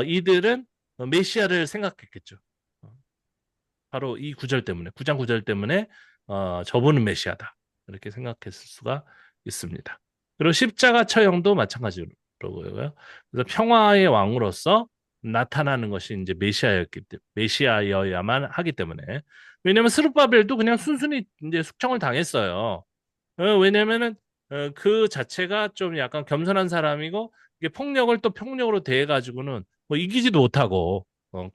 이들은 메시아를 생각했겠죠. 어, 바로 이 구절 때문에 9장 9절 때문에 저분은 메시아다 이렇게 생각했을 수가 있습니다. 그리고 십자가 처형도 마찬가지로고요. 그래서 평화의 왕으로서 나타나는 것이 이제 메시아여야만 하기 때문에 왜냐하면 스룹바벨도 그냥 순순히 이제 숙청을 당했어요. 왜냐면은 그 자체가 좀 약간 겸손한 사람이고 이게 폭력을 또 폭력으로 대해가지고는 뭐 이기지도 못하고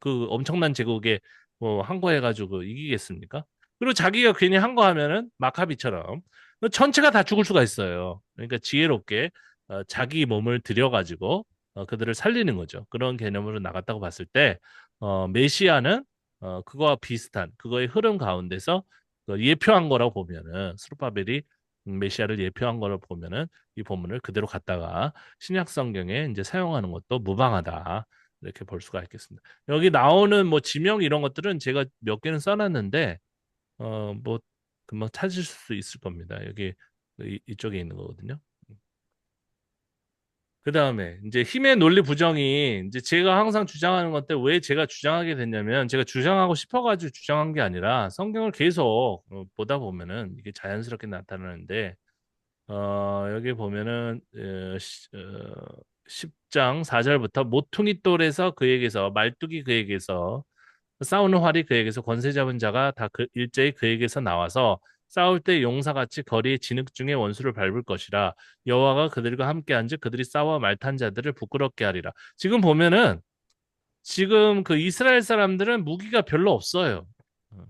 그 엄청난 제국에 뭐 한 거 해가지고 이기겠습니까? 그리고 자기가 괜히 한 거 하면은 마카비처럼 전체가 다 죽을 수가 있어요. 그러니까 지혜롭게 자기 몸을 들여가지고 그들을 살리는 거죠. 그런 개념으로 나갔다고 봤을 때 메시아는 그거와 비슷한 그거의 흐름 가운데서 예표한 거라고 보면은 스룹바벨이 메시아를 예표한 거를 보면은 이 본문을 그대로 갖다가 신약 성경에 이제 사용하는 것도 무방하다. 이렇게 볼 수가 있겠습니다. 여기 나오는 뭐 지명 이런 것들은 제가 몇 개는 써놨는데 뭐 금방 찾을 수 있을 겁니다. 여기 이쪽에 있는 거거든요. 그 다음에 이제 힘의 논리 부정이 이제 제가 항상 주장하는 건데 왜 제가 주장하게 됐냐면 제가 주장하고 싶어가지고 주장한 게 아니라 성경을 계속 보다 보면은 이게 자연스럽게 나타나는데 여기 보면은 10장 4절부터 모퉁이 돌에서 그에게서 말뚝이 그에게서 싸우는 활이 그에게서 권세 잡은 자가 다 일제히 그에게서 나와서 싸울 때 용사같이 거리의 진흙 중에 원수를 밟을 것이라 여호와가 그들과 함께 한즉 그들이 싸워 말탄 자들을 부끄럽게 하리라. 지금 보면은 지금 그 이스라엘 사람들은 무기가 별로 없어요. 어.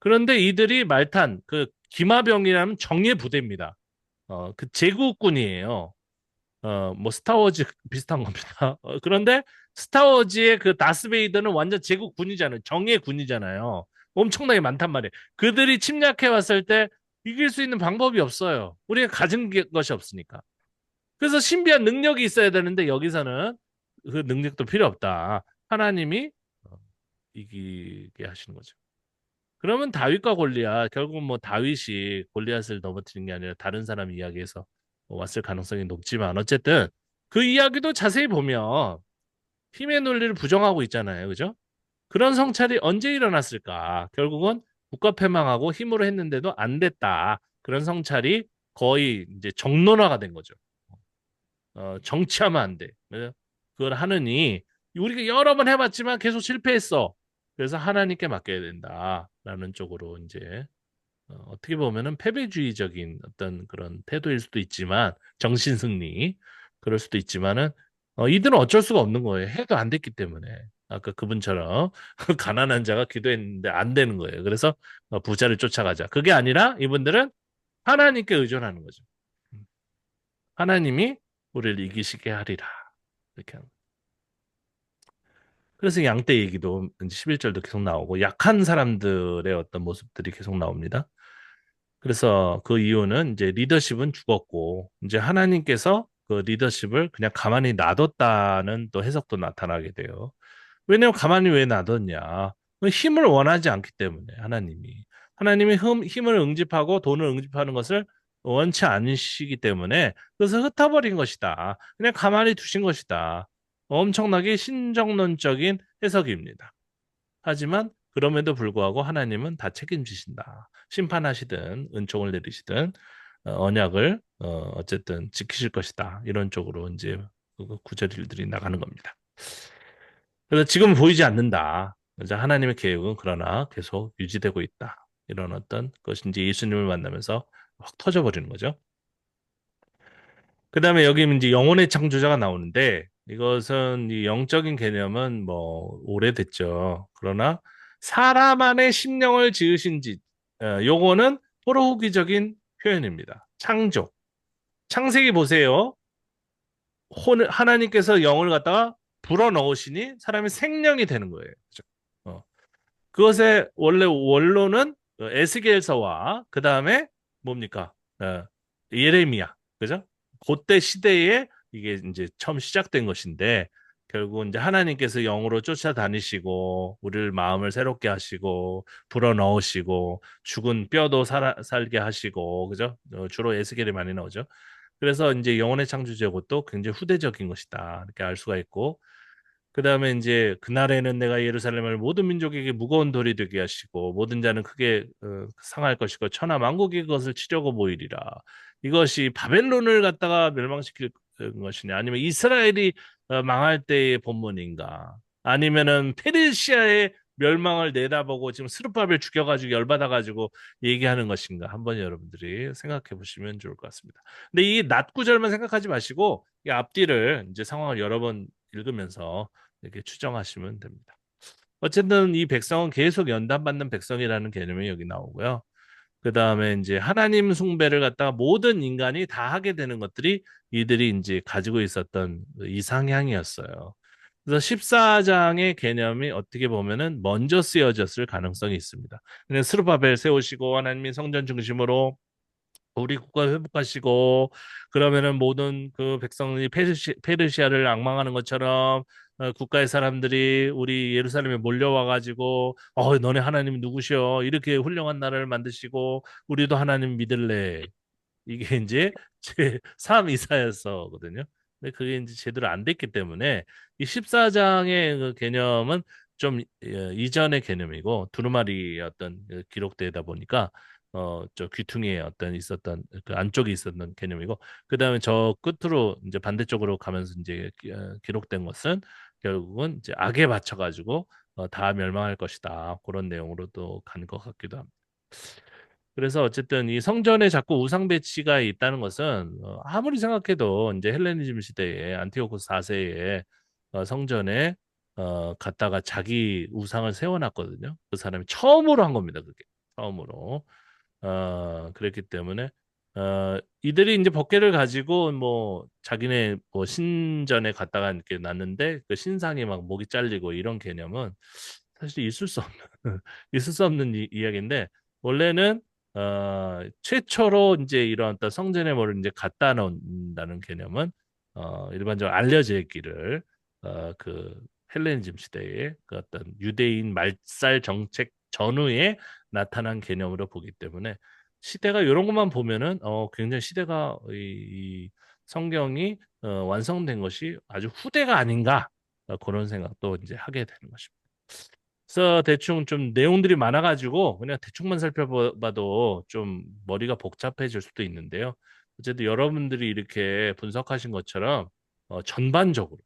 그런데 이들이 말탄 그 기마병이라는 정예 부대입니다. 그 제국군이에요. 뭐 스타워즈 비슷한 겁니다. 그런데 스타워즈의 그 다스베이더는 완전 제국군이잖아요. 정예군이잖아요. 엄청나게 많단 말이에요. 그들이 침략해 왔을 때 이길 수 있는 방법이 없어요. 우리가 가진 것이 없으니까. 그래서 신비한 능력이 있어야 되는데 여기서는 그 능력도 필요 없다. 하나님이 이기게 하시는 거죠. 그러면 다윗과 골리앗 결국 뭐 다윗이 골리앗을 넘어뜨린 게 아니라 다른 사람 이야기에서 왔을 가능성이 높지만 어쨌든 그 이야기도 자세히 보면 힘의 논리를 부정하고 있잖아요. 그죠? 그런 성찰이 언제 일어났을까? 결국은 국가 패망하고 힘으로 했는데도 안 됐다. 그런 성찰이 거의 이제 정론화가 된 거죠. 정치하면 안 돼. 그걸 하느니 우리가 여러 번 해봤지만 계속 실패했어. 그래서 하나님께 맡겨야 된다라는 쪽으로 이제 어떻게 보면은 패배주의적인 어떤 그런 태도일 수도 있지만 정신승리 그럴 수도 있지만은 이들은 어쩔 수가 없는 거예요. 해도 안 됐기 때문에. 아까 그분처럼 가난한 자가 기도했는데 안 되는 거예요. 그래서 부자를 쫓아가자. 그게 아니라 이분들은 하나님께 의존하는 거죠. 하나님이 우리를 이기시게 하리라. 이렇게 하는 거예요. 그래서 양떼 얘기도 이제 11절도 계속 나오고 약한 사람들의 어떤 모습들이 계속 나옵니다. 그래서 그 이유는 이제 리더십은 죽었고 이제 하나님께서 그 리더십을 그냥 가만히 놔뒀다는 또 해석도 나타나게 돼요. 왜냐면 가만히 왜 놔뒀냐? 힘을 원하지 않기 때문에 하나님이 힘을 응집하고 돈을 응집하는 것을 원치 않으시기 때문에 그것을 흩어버린 것이다. 그냥 가만히 두신 것이다. 엄청나게 신정론적인 해석입니다. 하지만 그럼에도 불구하고 하나님은 다 책임지신다. 심판하시든 은총을 내리시든 언약을 어쨌든 지키실 것이다. 이런 쪽으로 이제 그 구절들이 나가는 겁니다. 그래서 지금 보이지 않는다. 이제 하나님의 계획은 그러나 계속 유지되고 있다. 이런 어떤 것이 이제 예수님을 만나면서 확 터져버리는 거죠. 그 다음에 여기 이제 영혼의 창조자가 나오는데 이것은 이 영적인 개념은 뭐 오래됐죠. 그러나 사람 안에 심령을 지으신 지, 요거는 호로후기적인 표현입니다. 창조. 창세기 보세요. 하나님께서 영을 갖다가 불어넣으시니 사람이 생명이 되는 거예요. 그죠? 어. 그것의 원래 원로는 에스겔서와 그 다음에 뭡니까? 예레미야, 그죠? 그때 시대에 이게 이제 처음 시작된 것인데 결국 이제 하나님께서 영으로 쫓아다니시고 우리를 마음을 새롭게 하시고 불어넣으시고 죽은 뼈도 살게 하시고 그죠? 주로 에스겔이 많이 나오죠. 그래서 이제 영혼의 창조제 것도 굉장히 후대적인 것이다 이렇게 알 수가 있고 그 다음에 이제 그날에는 내가 예루살렘을 모든 민족에게 무거운 돌이 되게 하시고 모든 자는 크게 상할 것이고 천하 만국이 그것을 치려고 모이리라. 이것이 바벨론을 갖다가 멸망시킬 것이냐 아니면 이스라엘이 망할 때의 본문인가 아니면은 페르시아의 멸망을 내다보고 지금 스룹바벨 죽여가지고 열받아가지고 얘기하는 것인가 한번 여러분들이 생각해 보시면 좋을 것 같습니다. 근데 이 낮 구절만 생각하지 마시고 이 앞뒤를 이제 상황을 여러 번 읽으면서 이렇게 추정하시면 됩니다. 어쨌든 이 백성은 계속 연단받는 백성이라는 개념이 여기 나오고요. 그 다음에 이제 하나님 숭배를 갖다가 모든 인간이 다 하게 되는 것들이 이들이 이제 가지고 있었던 이상향이었어요. 그래서 14장의 개념이 어떻게 보면은 먼저 쓰여졌을 가능성이 있습니다. 그냥 스룹바벨 세우시고 하나님이 성전 중심으로 우리 국가 회복하시고 그러면은 모든 그 백성이 페르시아를 앙망하는 것처럼 국가의 사람들이 우리 예루살렘에 몰려와 가지고 너네 하나님 누구시여 이렇게 훌륭한 나라를 만드시고 우리도 하나님 믿을래 이게 이제 제 3 이사였었거든요. 근데 그게 이제 제대로 안 됐기 때문에 이 14장의 그 개념은 좀 이전의 개념이고 두루마리 어떤 기록되다 보니까 저 귀퉁이에 어떤 있었던 그 안쪽에 있었던 개념이고 그다음에 저 끝으로 이제 반대쪽으로 가면서 이제 기록된 것은 결국은 이제 악에 받쳐 가지고 다 멸망할 것이다. 그런 내용으로도 간 것 같기도 합니다. 그래서 어쨌든 이 성전에 자꾸 우상 배치가 있다는 것은 아무리 생각해도 이제 헬레니즘 시대에 안티오코스 4세에 성전에 갔다가 자기 우상을 세워놨거든요. 그 사람이 처음으로 한 겁니다. 그게 처음으로. 그랬기 때문에 이들이 이제 법궤를 가지고 뭐 자기네 뭐 신전에 갔다가 이렇게 놨는데 그 신상이 막 목이 잘리고 이런 개념은 사실 있을 수 없는 있을 수 없는 이야기인데 원래는 최초로 이제 이런 어떤 성전에 뭐를 이제 갖다 놓는다는 개념은 일반적으로 알려져 있기를 그 헬레니즘 시대의 그 어떤 유대인 말살 정책 전후에 나타난 개념으로 보기 때문에 시대가 이런 것만 보면은 굉장히 시대가 이 성경이 완성된 것이 아주 후대가 아닌가 그런 생각도 이제 하게 되는 것입니다. 그래서 대충 좀 내용들이 많아가지고 그냥 대충만 살펴봐도 좀 머리가 복잡해질 수도 있는데요. 어쨌든 여러분들이 이렇게 분석하신 것처럼 전반적으로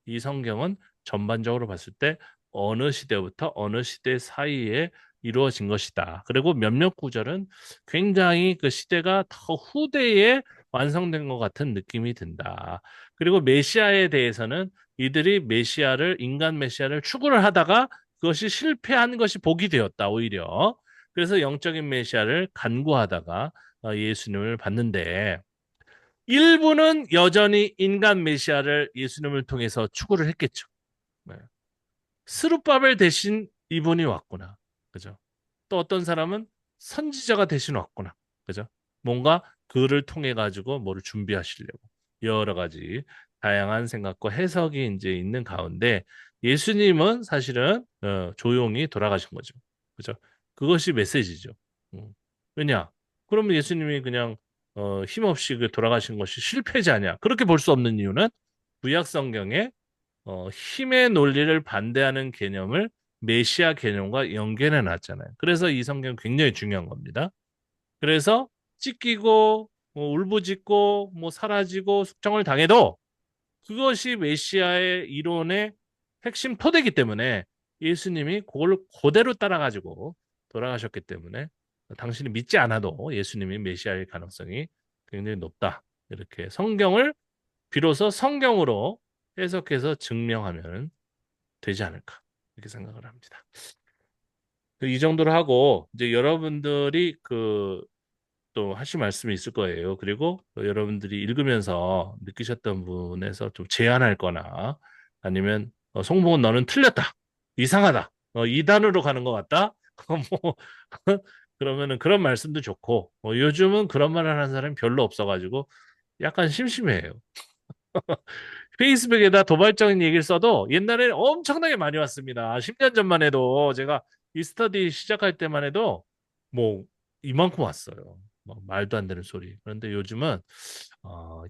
이 성경은 전반적으로 봤을 때 어느 시대부터 어느 시대 사이에 이루어진 것이다. 그리고 몇몇 구절은 굉장히 그 시대가 더 후대에 완성된 것 같은 느낌이 든다. 그리고 메시아에 대해서는 이들이 인간 메시아를 추구를 하다가 그것이 실패한 것이 복이 되었다, 오히려. 그래서 영적인 메시아를 간구하다가 예수님을 받는데, 일부는 여전히 인간 메시아를 예수님을 통해서 추구를 했겠죠. 네. 스룹바벨 대신 이분이 왔구나. 그죠? 또 어떤 사람은 선지자가 대신 왔구나. 그죠? 뭔가 그를 통해 가지고 뭐를 준비하시려고 여러 가지 다양한 생각과 해석이 이제 있는 가운데 예수님은 사실은 조용히 돌아가신 거죠. 그죠? 그것이 메시지죠. 음. 왜냐? 그러면 예수님이 그냥 힘없이 돌아가신 것이 실패지 아니야. 그렇게 볼 수 없는 이유는 구약 성경에 힘의 논리를 반대하는 개념을 메시아 개념과 연결해 놨잖아요. 그래서 이 성경 굉장히 중요한 겁니다. 그래서 찢기고 울부짖고 뭐 사라지고 숙청을 당해도 그것이 메시아의 이론의 핵심 토대이기 때문에 예수님이 그걸 그대로 따라가지고 돌아가셨기 때문에 당신이 믿지 않아도 예수님이 메시아일 가능성이 굉장히 높다. 이렇게 성경을 비로소 성경으로 해석해서 증명하면 되지 않을까 이렇게 생각을 합니다. 이 정도로 하고 이제 여러분들이 또 하실 말씀이 있을 거예요. 그리고 또 여러분들이 읽으면서 느끼셨던 부분에서 좀 제안할 거나 아니면 송봉은 너는 틀렸다. 이상하다. 이단으로 가는 것 같다. 뭐 그러면은 그런 말씀도 좋고 요즘은 그런 말을 하는 사람이 별로 없어가지고 약간 심심해요. 페이스북에다 도발적인 얘기를 써도 옛날에는 엄청나게 많이 왔습니다. 10년 전만 해도 제가 이 스터디 시작할 때만 해도 뭐 이만큼 왔어요. 막 말도 안 되는 소리. 그런데 요즘은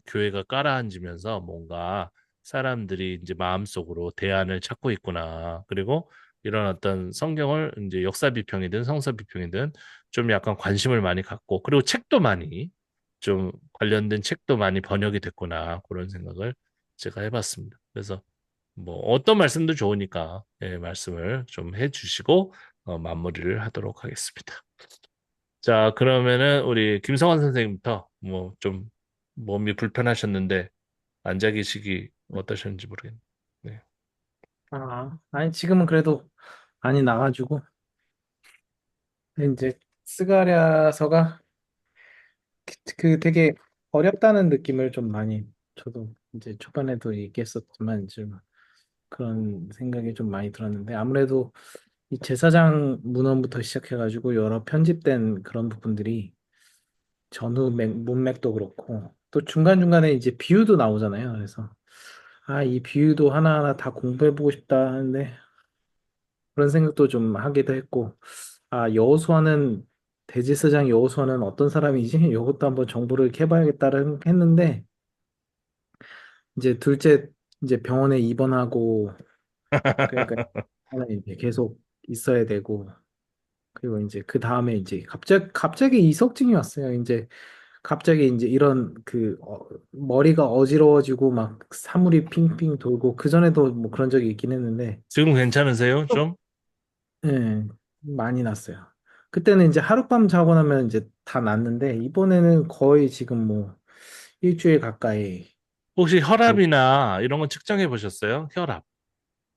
교회가 깔아앉으면서 뭔가 사람들이 이제 마음속으로 대안을 찾고 있구나. 그리고 이런 어떤 성경을 이제 역사 비평이든 성서 비평이든 좀 약간 관심을 많이 갖고 그리고 책도 많이 좀 관련된 책도 많이 번역이 됐구나. 그런 생각을 제가 해봤습니다. 그래서 뭐 어떤 말씀도 좋으니까 말씀을 좀 해주시고 마무리를 하도록 하겠습니다. 자, 그러면은 우리 김성환 선생님부터 뭐 좀 몸이 불편하셨는데 앉아 계시기 어떠셨는지 모르겠네요. 네. 아니, 지금은 그래도 많이 나가지고, 이제, 스가랴서가 그 되게 어렵다는 느낌을 좀 많이, 저도 이제 초반에도 얘기했었지만, 좀 그런 생각이 좀 많이 들었는데, 아무래도 이 제사장 문헌부터 시작해가지고 여러 편집된 그런 부분들이 전후 문맥도 그렇고, 또 중간중간에 이제 비유도 나오잖아요. 그래서, 이 비유도 하나하나 다 공부해보고 싶다 하는데, 그런 생각도 좀 하기도 했고, 여호수아는 대제사장 여호수아는 어떤 사람이지? 이것도 한번 정보를 캐봐야겠다를 했는데 이제 둘째 이제 병원에 입원하고 그러니까 이제 계속 있어야 되고 그리고 이제 그 다음에 이제 갑자기 이석증이 왔어요. 이제 갑자기 이제 이런 머리가 어지러워지고 막 사물이 핑핑 돌고 그 전에도 뭐 그런 적이 있긴 했는데 지금 괜찮으세요? 좀? 예, 많이 났어요. 그때는 이제 하룻밤 자고 나면 이제 다 났는데, 이번에는 거의 지금 뭐 일주일 가까이 혹시 자고, 혈압이나 이런 건 측정해 보셨어요? 혈압.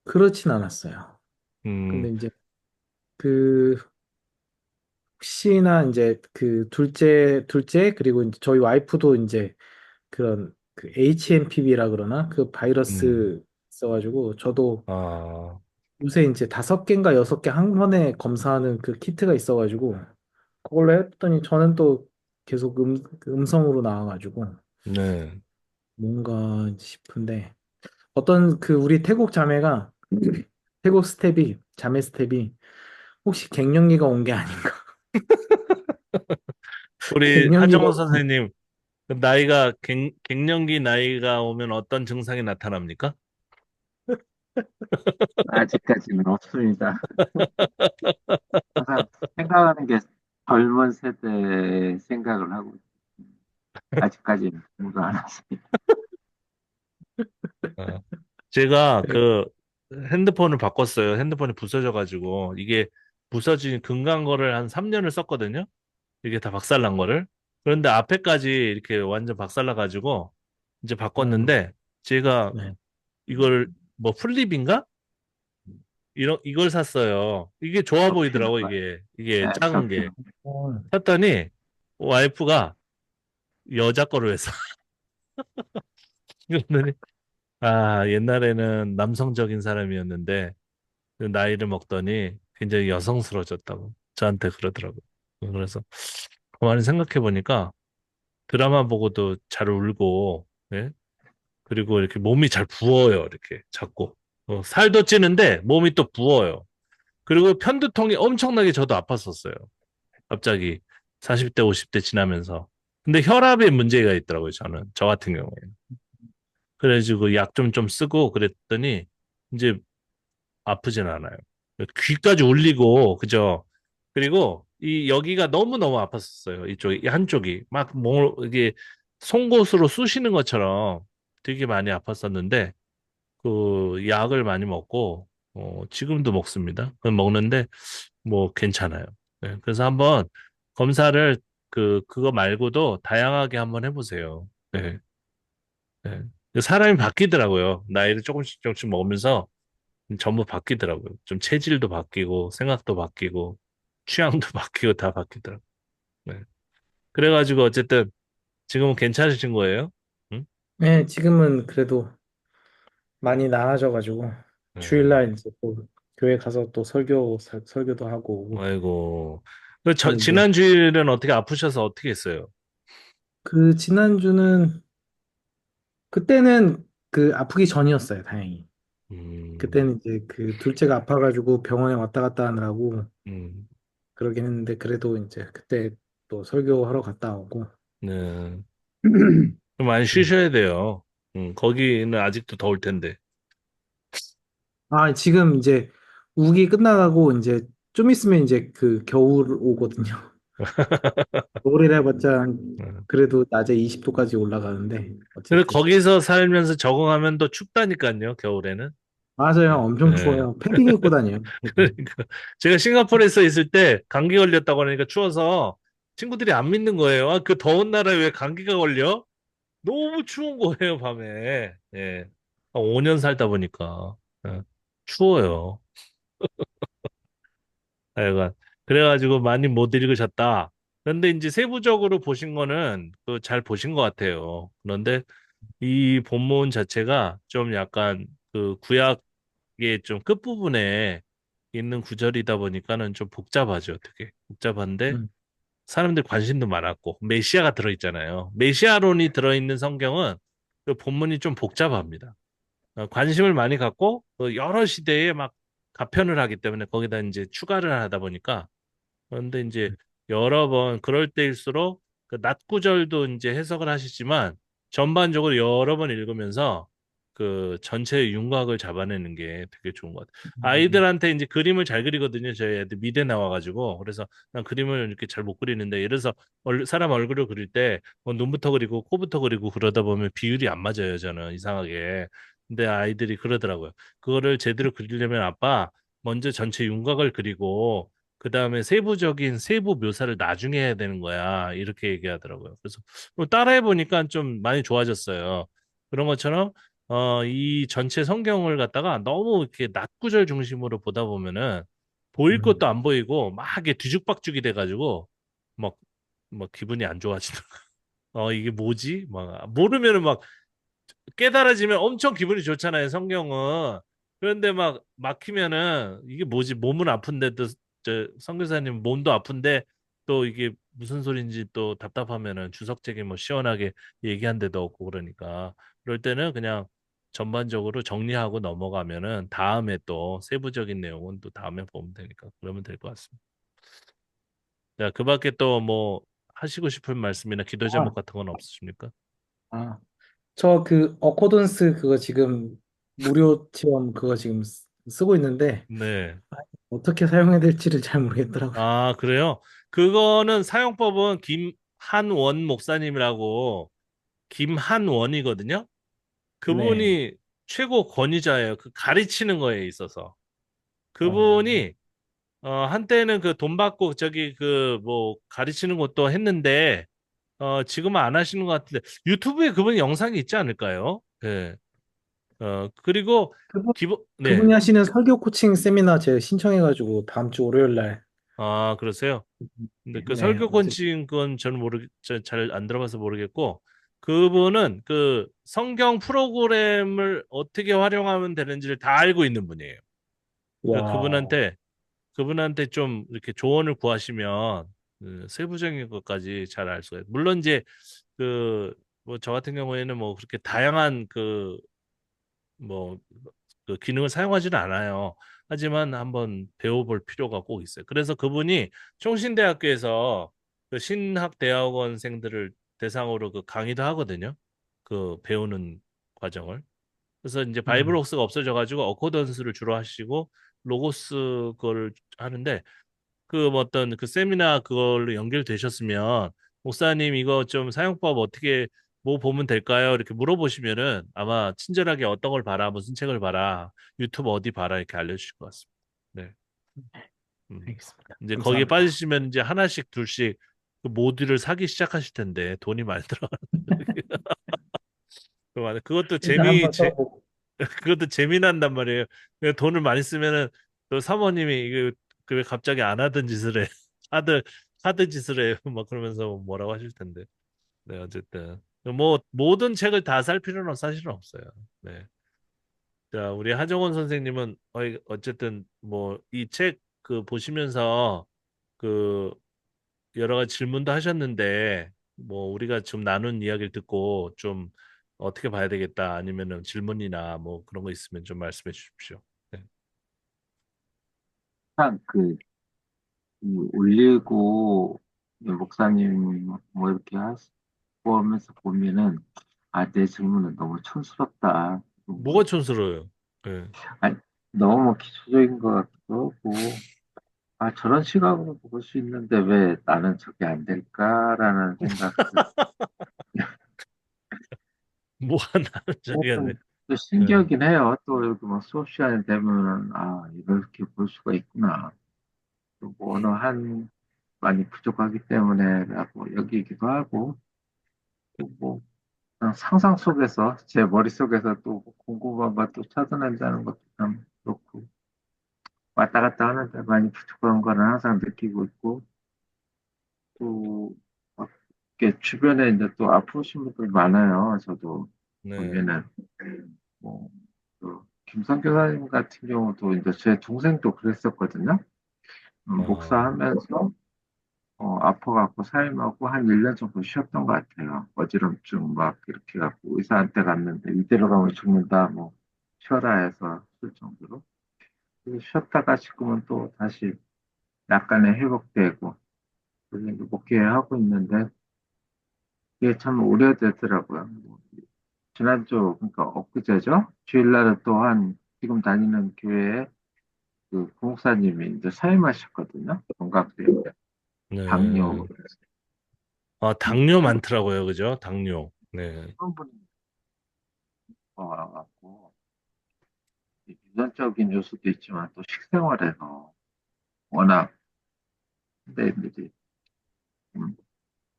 그렇진 않았어요. 음, 근데 이제 그, 혹시나 이제 그리고 이제 저희 와이프도 이제 그런 그 HMPV라 그러나? 그 음, 바이러스 있어가지고, 저도 아, 요새 이제 5개인가 6개 한 번에 검사하는 그 키트가 있어가지고, 그걸로 했더니 저는 또 계속 그 음성으로 나와가지고 네. 뭔가 싶은데 어떤 그 우리 태국 자매가 태국 스텝이 자매 스텝이 혹시 갱년기가 온 게 아닌가? 우리 갱년기가 하정우 선생님, 그 갱년기 나이가 오면 어떤 증상이 나타납니까? 아직까지는 없습니다. 항상 생각하는 게 젊은 세대 생각을 하고 아직까지는 공부 안 했습니다. 어. 제가 그래. 핸드폰을 바꿨어요. 핸드폰이 부서져가지고, 이게 부서진 금간 거를 한 3년을 썼거든요. 이게 다 박살난 거를. 그런데 앞에까지 이렇게 완전 박살나가지고, 이제 음, 바꿨는데, 제가 네. 이걸 뭐 플립인가? 이걸 샀어요. 이게 좋아 접히는 보이더라고, 거. 이게 네, 작은 게. 접히는 거. 어, 샀더니 와이프가 여자 거로 해서. 그랬더니, 아, 옛날에는 남성적인 사람이었는데, 그 나이를 먹더니 굉장히 여성스러워졌다고 저한테 그러더라고요. 그래서 가만히 생각해 보니까 드라마 보고도 잘 울고, 예? 그리고 이렇게 몸이 잘 부어요. 이렇게 자꾸. 살도 찌는데 몸이 또 부어요. 그리고 편두통이 엄청나게 저도 아팠었어요. 갑자기 40대, 50대 지나면서. 근데 혈압에 문제가 있더라고요, 저는. 저 같은 경우에. 그래가지고 약 좀 쓰고 그랬더니 이제 아프진 않아요. 귀까지 울리고, 그죠? 그리고 이 여기가 너무너무 아팠었어요. 이 한쪽이. 막 이게 송곳으로 쑤시는 것처럼 되게 많이 아팠었는데, 그 약을 많이 먹고, 지금도 먹습니다. 그건 먹는데, 뭐 괜찮아요. 네, 그래서 한번 검사를 그거 말고도 다양하게 한번 해보세요. 네, 네. 사람이 바뀌더라고요. 나이를 조금씩 조금씩 먹으면서 전부 바뀌더라고요. 좀 체질도 바뀌고, 생각도 바뀌고, 취향도 바뀌고, 다 바뀌더라고요. 네. 그래가지고 어쨌든 지금은 괜찮으신 거예요? 응? 네, 지금은 그래도 많이 나아져가지고 네. 주일날 이제 또 교회 가서 또 설교도 하고 오고. 아이고. 또 이제 지난 주일은 어떻게 아프셔서 어떻게 했어요? 그 지난주는 그때는 그 아프기 전이었어요, 다행히. 음, 그때는 이제 그 둘째가 아파가지고 병원에 왔다 갔다 하느라고 음, 그러긴 했는데 그래도 이제 그때 또 설교하러 갔다 오고. 네. 좀 많이 음. 쉬셔야 돼요. 거기는 아직도 더울 텐데. 아, 지금 이제 우기 끝나가고 이제 좀 있으면 이제 그 겨울 오거든요. 겨울이라 해봤자 음. 그래도 낮에 20도까지 올라가는데 근데 어쨌든 거기서 살면서 적응하면 더 춥다니까요, 겨울에는. 맞아요. 네. 엄청 네. 추워요. 패딩 입고 다녀요. 패딩. 그러니까 제가 싱가포르에서 있을 때 감기 걸렸다고 하니까 추워서 친구들이 안 믿는 거예요. 아, 그 더운 나라에 왜 감기가 걸려? 너무 추운 거예요, 밤에. 예. 한 5년 살다 보니까. 예. 추워요. 하여간. 그래가지고 많이 못 읽으셨다. 그런데 이제 세부적으로 보신 거는 그 잘 보신 것 같아요. 그런데 이 본문 자체가 좀 약간 그 구약의 좀 끝부분에 있는 구절이다 보니까는 좀 복잡하죠, 어떻게. 복잡한데 음, 사람들 관심도 많았고, 메시아가 들어있잖아요. 메시아론이 들어있는 성경은 그 본문이 좀 복잡합니다. 관심을 많이 갖고 그 여러 시대에 막 가편을 하기 때문에 거기다 이제 추가를 하다 보니까 그런데 이제 여러 번 그럴 때일수록 그 낮구절도 이제 해석을 하시지만 전반적으로 여러 번 읽으면서 그 전체의 윤곽을 잡아내는 게 되게 좋은 것 같아요. 음, 아이들한테 이제 그림을 잘 그리거든요. 저희 애들 미대 나와가지고 그래서 난 그림을 이렇게 잘 못 그리는데 예를 들어서 사람 얼굴을 그릴 때 눈부터 그리고 코부터 그리고 그러다 보면 비율이 안 맞아요. 저는 이상하게. 근데 아이들이 그러더라고요. 그거를 제대로 그리려면 아빠 먼저 전체 윤곽을 그리고 그 다음에 세부적인 세부 묘사를 나중에 해야 되는 거야. 이렇게 얘기하더라고요. 그래서 뭐 따라해 보니까 좀 많이 좋아졌어요. 그런 것처럼 이 전체 성경을 갖다가 너무 이렇게 낮구절 중심으로 보다 보면은 보일 것도 음, 안 보이고 막 이게 뒤죽박죽이 돼가지고 막, 막 기분이 안 좋아지는 거야. 이게 뭐지? 막 모르면은 막 깨달아지면 엄청 기분이 좋잖아요, 성경은. 그런데 막 막히면은 이게 뭐지? 몸은 아픈데도 저 선교사님 몸도 아픈데 또 이게 무슨 소린지 또 답답하면은 주석책에 뭐 시원하게 얘기한 데도 없고 그러니까 그럴 때는 그냥 전반적으로 정리하고 넘어가면은 다음에 또 세부적인 내용은 또 다음에 보면 되니까 그러면 될 것 같습니다. 자, 그 밖에 또 뭐 하시고 싶은 말씀이나 기도 제목 아, 같은 건 없으십니까? 아, 저 그 어코던스 그거 지금 무료 체험 그거 지금 쓰고 있는데 네. 어떻게 사용해야 될지를 잘 모르겠더라고요. 아, 그래요? 그거는 사용법은 김한원 목사님이라고 김한원이거든요. 네, 그분이 최고 권위자예요. 그 가르치는 거에 있어서. 어, 그분이 한때는 그 돈 받고 저기 그 뭐 가르치는 것도 했는데 지금은 안 하시는 것 같은데 유튜브에 그분 영상이 있지 않을까요? 예. 그리고 그분, 네. 그분이 하시는 설교 코칭 세미나 제가 신청해가지고 다음 주 월요일 날. 아, 그러세요? 근데 그 네, 설교 코칭 건 저는 잘 안 들어봐서 모르겠고, 그분은 그 성경 프로그램을 어떻게 활용하면 되는지를 다 알고 있는 분이에요. 그러니까 와, 그분한테 좀 이렇게 조언을 구하시면 세부적인 것까지 잘 알 수가 있어요. 물론 이제 그 뭐 저 같은 경우에는 뭐 그렇게 다양한 뭐 그 기능을 사용하지는 않아요. 하지만 한번 배워볼 필요가 꼭 있어요. 그래서 그분이 총신대학교에서 그 신학대학원생들을 대상으로 그 강의도 하거든요. 그 배우는 과정을. 그래서 이제 음, 바이블록스가 없어져가지고 어코던스를 주로 하시고 로고스 그걸 하는데 그 뭐 어떤 그 세미나 그걸로 연결되셨으면 목사님 이거 좀 사용법 어떻게 뭐 보면 될까요? 이렇게 물어보시면은 아마 친절하게 어떤 걸 봐라, 무슨 책을 봐라, 유튜브 어디 봐라 이렇게 알려주실 것 같습니다. 네. 음. 알겠습니다. 이제 거기에 감사합니다. 빠지시면 이제 하나씩 둘씩 그 모듈을 사기 시작하실 텐데 돈이 많이 들어가. 그것도 일단 한번 써보고. 그것도 재미난단 말이에요. 그냥 돈을 많이 쓰면은 또 사모님이 이게 그왜 갑자기 안 하던 짓을 해. 카드 카드 짓을 해요. 막 그러면서 뭐라고 하실 텐데. 네, 어쨌든 뭐 모든 책을 다 살 필요는 사실은 없어요. 네. 자, 우리 하정원 선생님은 어쨌든 뭐 이 책 그 보시면서 그 여러 가지 질문도 하셨는데 뭐 우리가 지금 나눈 이야기를 듣고 좀 어떻게 봐야 되겠다 아니면은 질문이나 뭐 그런 거 있으면 좀 말씀해 주십시오. 네. 항상 이 올리고 목사님 뭐 이렇게 하시고 하면서 보면은 아, 내 질문은 너무 촌스럽다. 뭐, 뭐가 촌스러워요? 네. 아니, 너무 기초적인 것 같기도 하고 아, 저런 시각으로 볼 수 있는데 왜 나는 저게 안 될까라는 생각을 뭐가 나는 저기 하네. 조금 또 네. 신기하긴 해요. 또 여기 뭐 수업 시간이 되면은 아, 이렇게 볼 수가 있구나. 또뭐 어느 한 많이 부족하기 때문에라고 여기기도 하고 또뭐 상상 속에서 제 머릿속에서 또 궁금한 것도 찾아낸다는 것도 참 그렇고 왔다 갔다 하는데 많이 부족한 거는 항상 느끼고 있고 또 막 이렇게 주변에 이제 또 아프신 분들 많아요. 저도 네. 보면은 뭐 김성 교사님 같은 경우도 이제 제 동생도 그랬었거든요. 어, 목사하면서 아파갖고 사임하고 한 1년 정도 쉬었던 것 같아요. 어지럼증 막 이렇게 갖고 의사한테 갔는데 이대로 가면 죽는다 뭐 쉬어라 해서 쉴 정도로. 그래서 쉬었다가 지금은 또 다시 약간의 회복되고 그래서 이제 목회하고 있는데 이게 참 우려되더라고요. 뭐 지난주 그러니까 엊그제죠. 주일날은 또한 지금 다니는 교회에 그 부목사님이 이제 사임하셨거든요. 건강대에 당뇨 네. 아, 당뇨 많더라고요. 그죠? 당뇨. 네. 그런 분이 와갖고 유전적인 요소도 있지만 또 식생활에서 워낙 선배들이 좀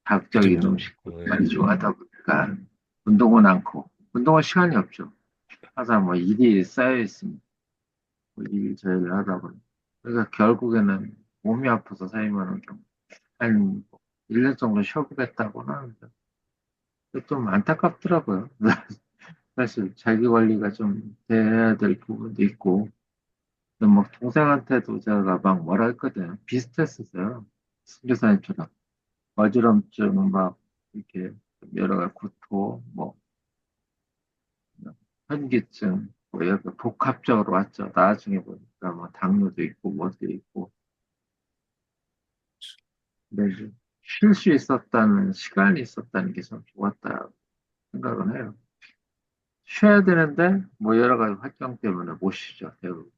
자극적인 기름종. 음식을 네. 많이 좋아하다 보니까 운동은 않고 운동할 시간이 없죠. 항상 뭐 일이 쌓여 있으니 뭐 일 저일 하다 보니 그러니까 결국에는 몸이 아파서 사임하는 경우 한 1년 정도 쉬어보겠다고는 하는데 좀 안타깝더라고요. 사실 자기 관리가 좀 돼야 될 부분도 있고 근데 뭐 동생한테도 제가 막 뭐라 했거든요. 비슷했었어요. 선교사님처럼 어지럼증 막 이렇게 여러 가지 구토 뭐 현기증 뭐 이렇게 복합적으로 왔죠. 나중에 보니까 뭐 당뇨도 있고 뭐도 있고 근데 쉴 수 있었다는 시간이 있었다는 게 참 좋았다 생각은 해요. 쉬어야 되는데 뭐 여러 가지 활동 때문에 못 쉬죠. 대부분.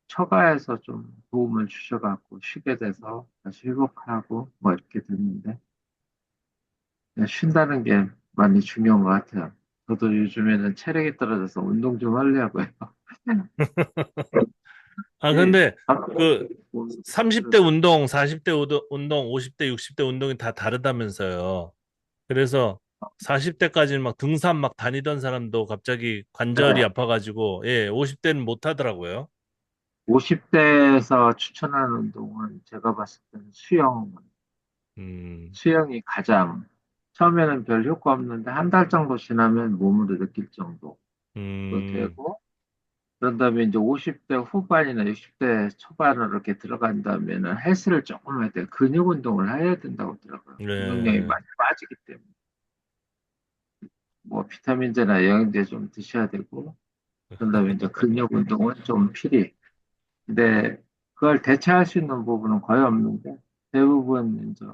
처가에서 좀 도움을 주셔갖고 쉬게 돼서 다시 회복하고 뭐 이렇게 됐는데 그냥 쉰다는 게 많이 중요한 것 같아요. 저도 요즘에는 체력이 떨어져서 운동 좀 하려고요. 아, 예. 근데 앞으로 그 뭐 30대 운동, 40대 운동, 50대, 60대 운동이 다 다르다면서요. 그래서 40대까지는 막 등산 막 다니던 사람도 갑자기 관절이 네. 아파가지고, 예, 50대는 못 하더라고요. 50대에서 추천하는 운동은 제가 봤을 때는 음, 수영이 가장 처음에는 별 효과 없는데 한 달 정도 지나면 몸으로 느낄 정도로 음, 되고 그런 다음에 이제 50대 후반이나 60대 초반으로 이렇게 들어간다면은 헬스를 조금 해야 돼요. 근육 운동을 해야 된다고 하더라고요. 운동량이 네, 많이 빠지기 때문에. 뭐 비타민제나 영양제 좀 드셔야 되고 그런 다음에 이제 근육 운동은 좀 필히. 근데 그걸 대체할 수 있는 부분은 거의 없는데 대부분 이제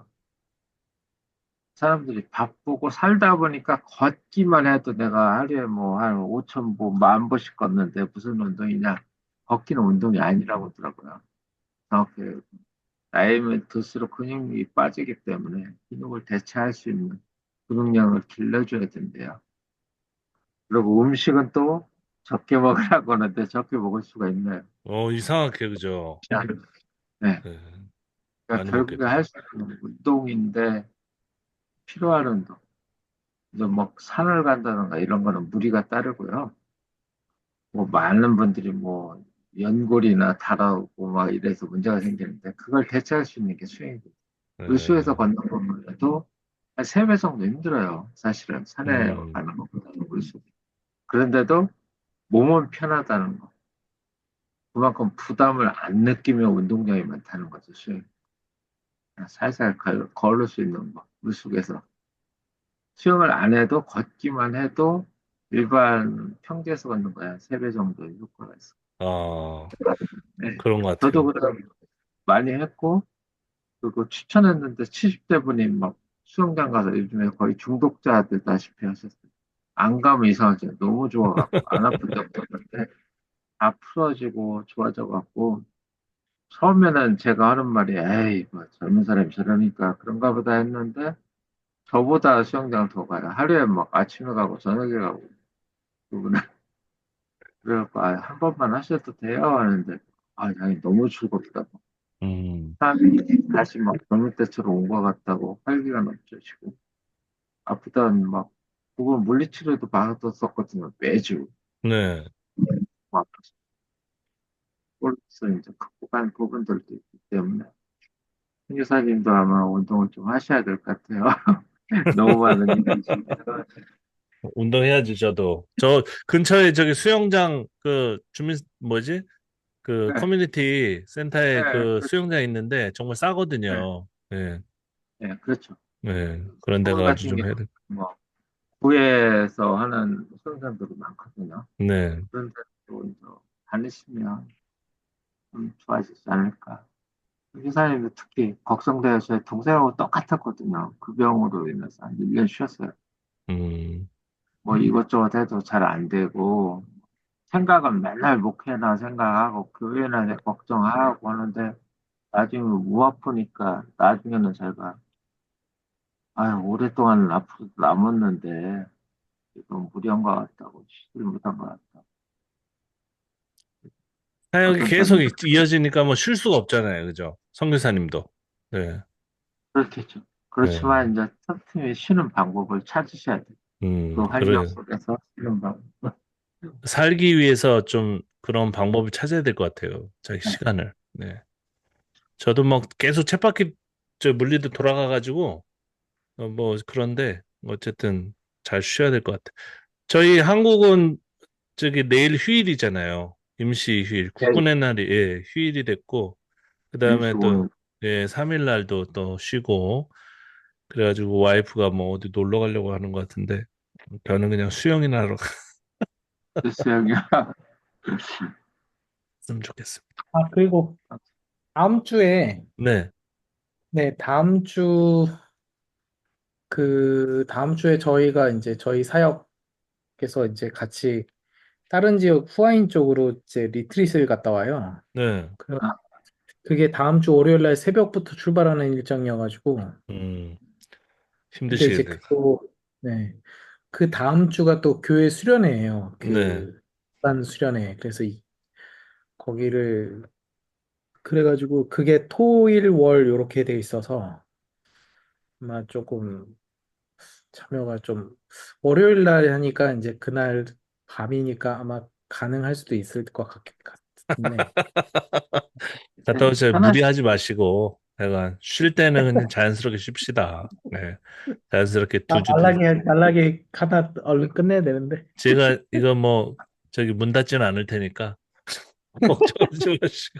사람들이 바쁘고 살다 보니까 걷기만 해도 내가 하루에 뭐 한 5천 보, 10,000보씩 걷는데 무슨 운동이냐? 걷기는 운동이 아니라고 하더라고요. 정확히 나이면 들수록 근육이 빠지기 때문에 근육을 대체할 수 있는 근육량을 길러줘야 된대요. 그리고 음식은 또 적게 먹으라고 하는데 적게 먹을 수가 있나요? 이상하게, 그죠? 네. 네, 그러니까 많이 먹게 결국에 돼. 할 수 있는 운동인데 필요한 운동. 이제 뭐 산을 간다든가 이런 거는 무리가 따르고요. 뭐 많은 분들이 뭐 연골이나 다라고 막 이래서 문제가 생기는데 그걸 대체할 수 있는 게 수영이거든요. 물속에서 네, 걷는 것만 해도 한 3배 정도 힘들어요. 사실은 산에 음, 가는 것보다는 물속. 그런데도 몸은 편하다는 거. 그만큼 부담을 안 느끼며 운동량이 많다는 거죠. 수영. 그냥 살살 걸을 수 있는 거. 물속에서. 수영을 안 해도 걷기만 해도 일반 평지에서 걷는 거야. 3배 정도의 효과가 있어. 아, 네. 그런 것 저도 같아요. 그래 많이 했고, 그리고 추천했는데 70대 분이 막 수영장 가서 요즘에 거의 중독자 되다시피 하셨어요. 안 가면 이상하죠. 너무 좋아갖고, 안 아픈 적도 없는데, 다 풀어지고 좋아져갖고, 처음에는 제가 하는 말이, 에이, 뭐 젊은 사람이 저러니까 그런가 보다 했는데, 저보다 수영장 더 가요. 하루에 막 아침에 가고 저녁에 가고, 그분은. 그래갖고, 아, 한 번만 하셔도 돼요. 하는데, 아, 양이 너무 즐겁다고. 음, 사람이 다시 막 젊을 때처럼 온 것 같다고 활기가 넘쳐지고 아프다는 막 그거 물리치료도 받았었거든요 매주 네. 막 그래서 이제 극복한 부분들도 있기 때문에 신교사님도 아마 운동을 좀 하셔야 될 것 같아요. 너무 많은 일이 지금 운동해야지, 저도. 저 근처에 저기 수영장, 그, 뭐지? 그 네, 커뮤니티 센터에 네, 그 그렇죠. 수영장 있는데 정말 네, 싸거든요. 네, 네, 그렇죠. 네. 그런 서울 데가 아주 같은 좀 해야 경우 돼. 뭐 구에서 하는 수영장들이 많거든요. 네, 그런데 또 이제 다니시면 좀 좋아지지 않을까. 회사님도 특히 걱정돼서 저희 동생하고 똑같았거든요. 그 병으로 인해서 한 1년 쉬었어요. 음, 뭐 이것저것 해도 잘 안 되고 생각은 맨날 목회나 생각하고 교회나 걱정하고 하는데 나중에 무 아프니까 나중에는 제가 아유 오랫동안 앞으로 남았는데 이건 무리한 것 같다고 쉬질 못한 것 같다. 사역이 어떤 계속 점에서 이어지니까 뭐 쉴 수가 없잖아요. 그죠? 선교사님도. 네, 그렇겠죠. 네. 그렇지만 이제 틈틈이 쉬는 방법을 찾으셔야 돼요. 그 환경 그래. 속에서 쉬는 방법. 살기 위해서 좀 그런 방법을 찾아야 될 것 같아요. 자기 시간을. 네. 저도 뭐 계속 쳇바퀴 저 물리도 돌아가가지고 뭐 그런데 어쨌든 잘 쉬어야 될 것 같아요. 저희 한국은 저기 내일 휴일이잖아요. 임시 휴일. 국군의 날이 예, 휴일이 됐고 그다음에 또 임시보는 예, 3일 날도 또 쉬고 그래가지고 와이프가 뭐 어디 놀러 가려고 하는 것 같은데 저는 그냥 수영이나 하러 수영이요. 갔으면 좋겠습니다. 아, 그리고 다음 주에, 네, 네, 다음 주에 저희가 이제 저희 사역에서 이제 같이 다른 지역 후아인 쪽으로 이제 리트릿을 갔다 와요. 네, 그, 그게 다음 주 월요일 날 새벽부터 출발하는 일정이어가지고, 음, 근데 이제 힘드시겠네요. 네. 그 다음 주가 또 교회 수련회예요. 네, 반 수련회. 그래서 거기를, 그래가지고 그게 토일 월 요렇게 돼 있어서 아마 조금 참여가 좀 월요일 날 하니까 이제 그날 밤이니까 아마 가능할 수도 있을 것 같긴 해. 갔다 오셔서 하나씩 무리하지 마시고, 약간 쉴 때는 그냥 자연스럽게 쉽시다. 네. 자연스럽게 아, 두 주, 두 주. 말라게 하나 얼른 끝내야 되는데. 제가 이거 뭐, 저기 문 닫지는 않을 테니까, 걱정하지 마시고.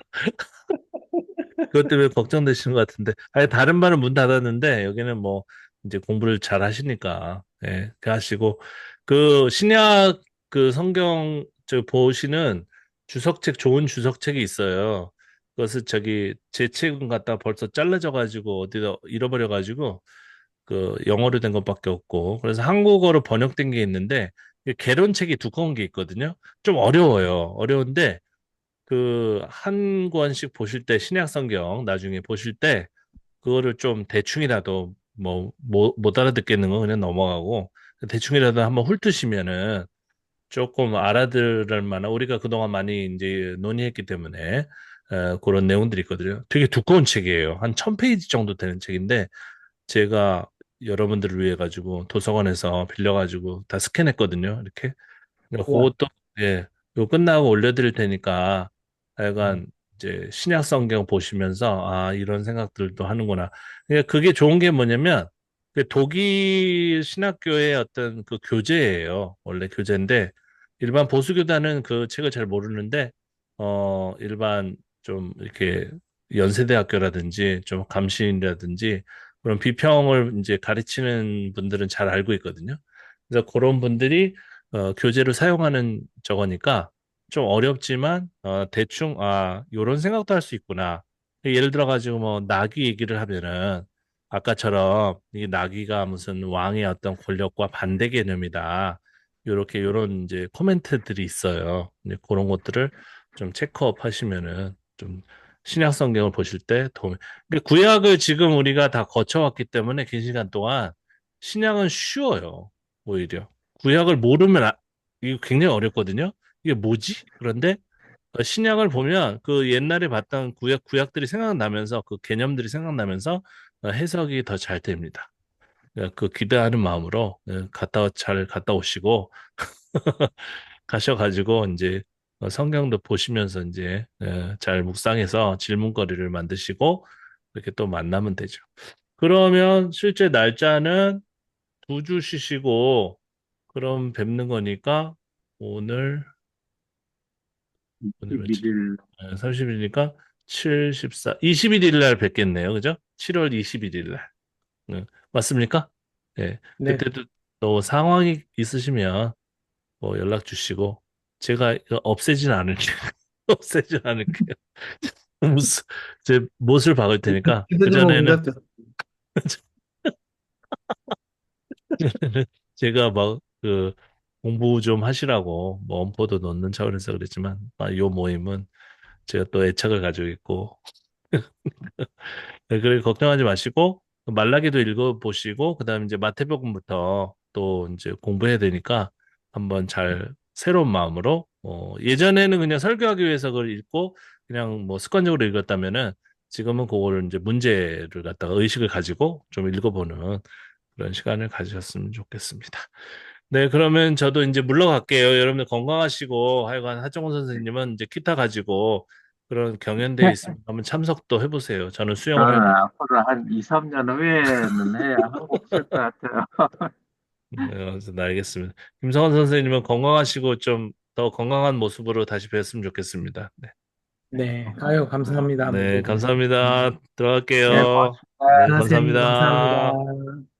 그것 때문에 걱정되시는 것 같은데. 아니, 다른 반은 문 닫았는데, 여기는 뭐, 이제 공부를 잘 하시니까, 예, 그 하시고, 그, 신약, 그 성경, 저 보시는 주석책, 좋은 주석책이 있어요. 그것을 저기, 제 책은 갖다 벌써 잘라져가지고, 어디다 잃어버려가지고, 그, 영어로 된 것밖에 없고, 그래서 한국어로 번역된 게 있는데, 이게 개론책이 두꺼운 게 있거든요. 좀 어려워요. 어려운데, 그 한 권씩 보실 때 신약 성경 나중에 보실 때 그거를 좀 대충이라도 못 알아듣겠는 거 그냥 넘어가고 대충이라도 한번 훑으시면은 조금 알아들을 만한 우리가 그동안 많이 이제 논의했기 때문에 그런 내용들이 있거든요. 되게 두꺼운 책이에요. 한 1000페이지 정도 되는 책인데 제가 여러분들을 위해 가지고 도서관에서 빌려가지고 다 스캔했거든요. 이렇게. 와. 그것도 예, 요 끝나고 올려드릴 테니까 네. 하여간 이제 신약 성경 보시면서 아 이런 생각들도 하는구나. 그러니까 그게 좋은 게 뭐냐면 그 독일 신학교의 어떤 그 교재예요. 원래 교재인데 일반 보수교단은 그 책을 잘 모르는데 일반 좀 이렇게 연세대학교라든지 좀 감신이라든지 그런 비평을 이제 가르치는 분들은 잘 알고 있거든요. 그래서 그런 분들이 교재를 사용하는 저거니까 좀 어렵지만 대충 요런 생각도 할 수 있구나. 예를 들어 가지고 뭐 나귀 얘기를 하면은 아까처럼 이 나귀가 무슨 왕의 어떤 권력과 반대 개념이다. 요렇게 요런 이제 코멘트들이 있어요. 이제 그런 것들을 좀 체크업 하시면은 좀 신약 성경을 보실 때 도움이. 근데 구약을 지금 우리가 다 거쳐왔기 때문에 긴 시간 동안 신약은 쉬워요. 오히려. 구약을 모르면 이게 굉장히 어렵거든요. 이게 뭐지? 그런데 신약을 보면 그 옛날에 봤던 구약들이 생각나면서 그 개념들이 생각나면서 해석이 더 잘 됩니다. 그 기대하는 마음으로 잘 갔다 오시고 가셔가지고 이제 성경도 보시면서 이제 잘 묵상해서 질문거리를 만드시고 이렇게 또 만나면 되죠. 그러면 실제 날짜는 2주 쉬시고 그럼 뵙는 거니까 오늘 오늘 며칠? 21일 30일이니까 7, 14, 21일 날 뵙겠네요. 그죠? 7월 21일 날. 맞습니까? 네. 네. 그때도 또 상황이 있으시면 뭐 연락 주시고 제가 이거 없애진 않을게요. 없애진 않을게요. 무슨 제 못을 박을 테니까 휴대전화 문 그전에는 닫죠. 제가 막 그 공부 좀 하시라고 뭐 엄포도 넣는 차원에서 그랬지만 요 모임은 제가 또 애착을 가지고 있고 네, 그래 걱정하지 마시고 말라기도 읽어보시고 그다음에 이제 마태복음부터 또 이제 공부해야 되니까 한번 잘 새로운 마음으로 예전에는 그냥 설교하기 위해서 그걸 읽고 그냥 뭐 습관적으로 읽었다면은 지금은 그거를 이제 문제를 갖다가 의식을 가지고 좀 읽어보는 그런 시간을 가지셨으면 좋겠습니다. 네, 그러면 저도 이제 물러갈게요. 여러분들 건강하시고 하여간 하정우 선생님은 이제 기타 가지고 그런 경연대회 있으면 한번 참석도 해보세요. 저는 수영을 할 저는 거예요. 앞으로 한 2, 3년 후에는 해야 한국 쓸 것 같아요. 그래서 네, 알겠습니다. 김성환 선생님은 건강하시고 좀 더 건강한 모습으로 다시 뵀으면 좋겠습니다. 네, 네. 아유, 감사합니다. 네, 모두. 감사합니다. 네, 들어갈게요. 네, 고맙습니다. 선생님, 감사합니다. 감사합니다.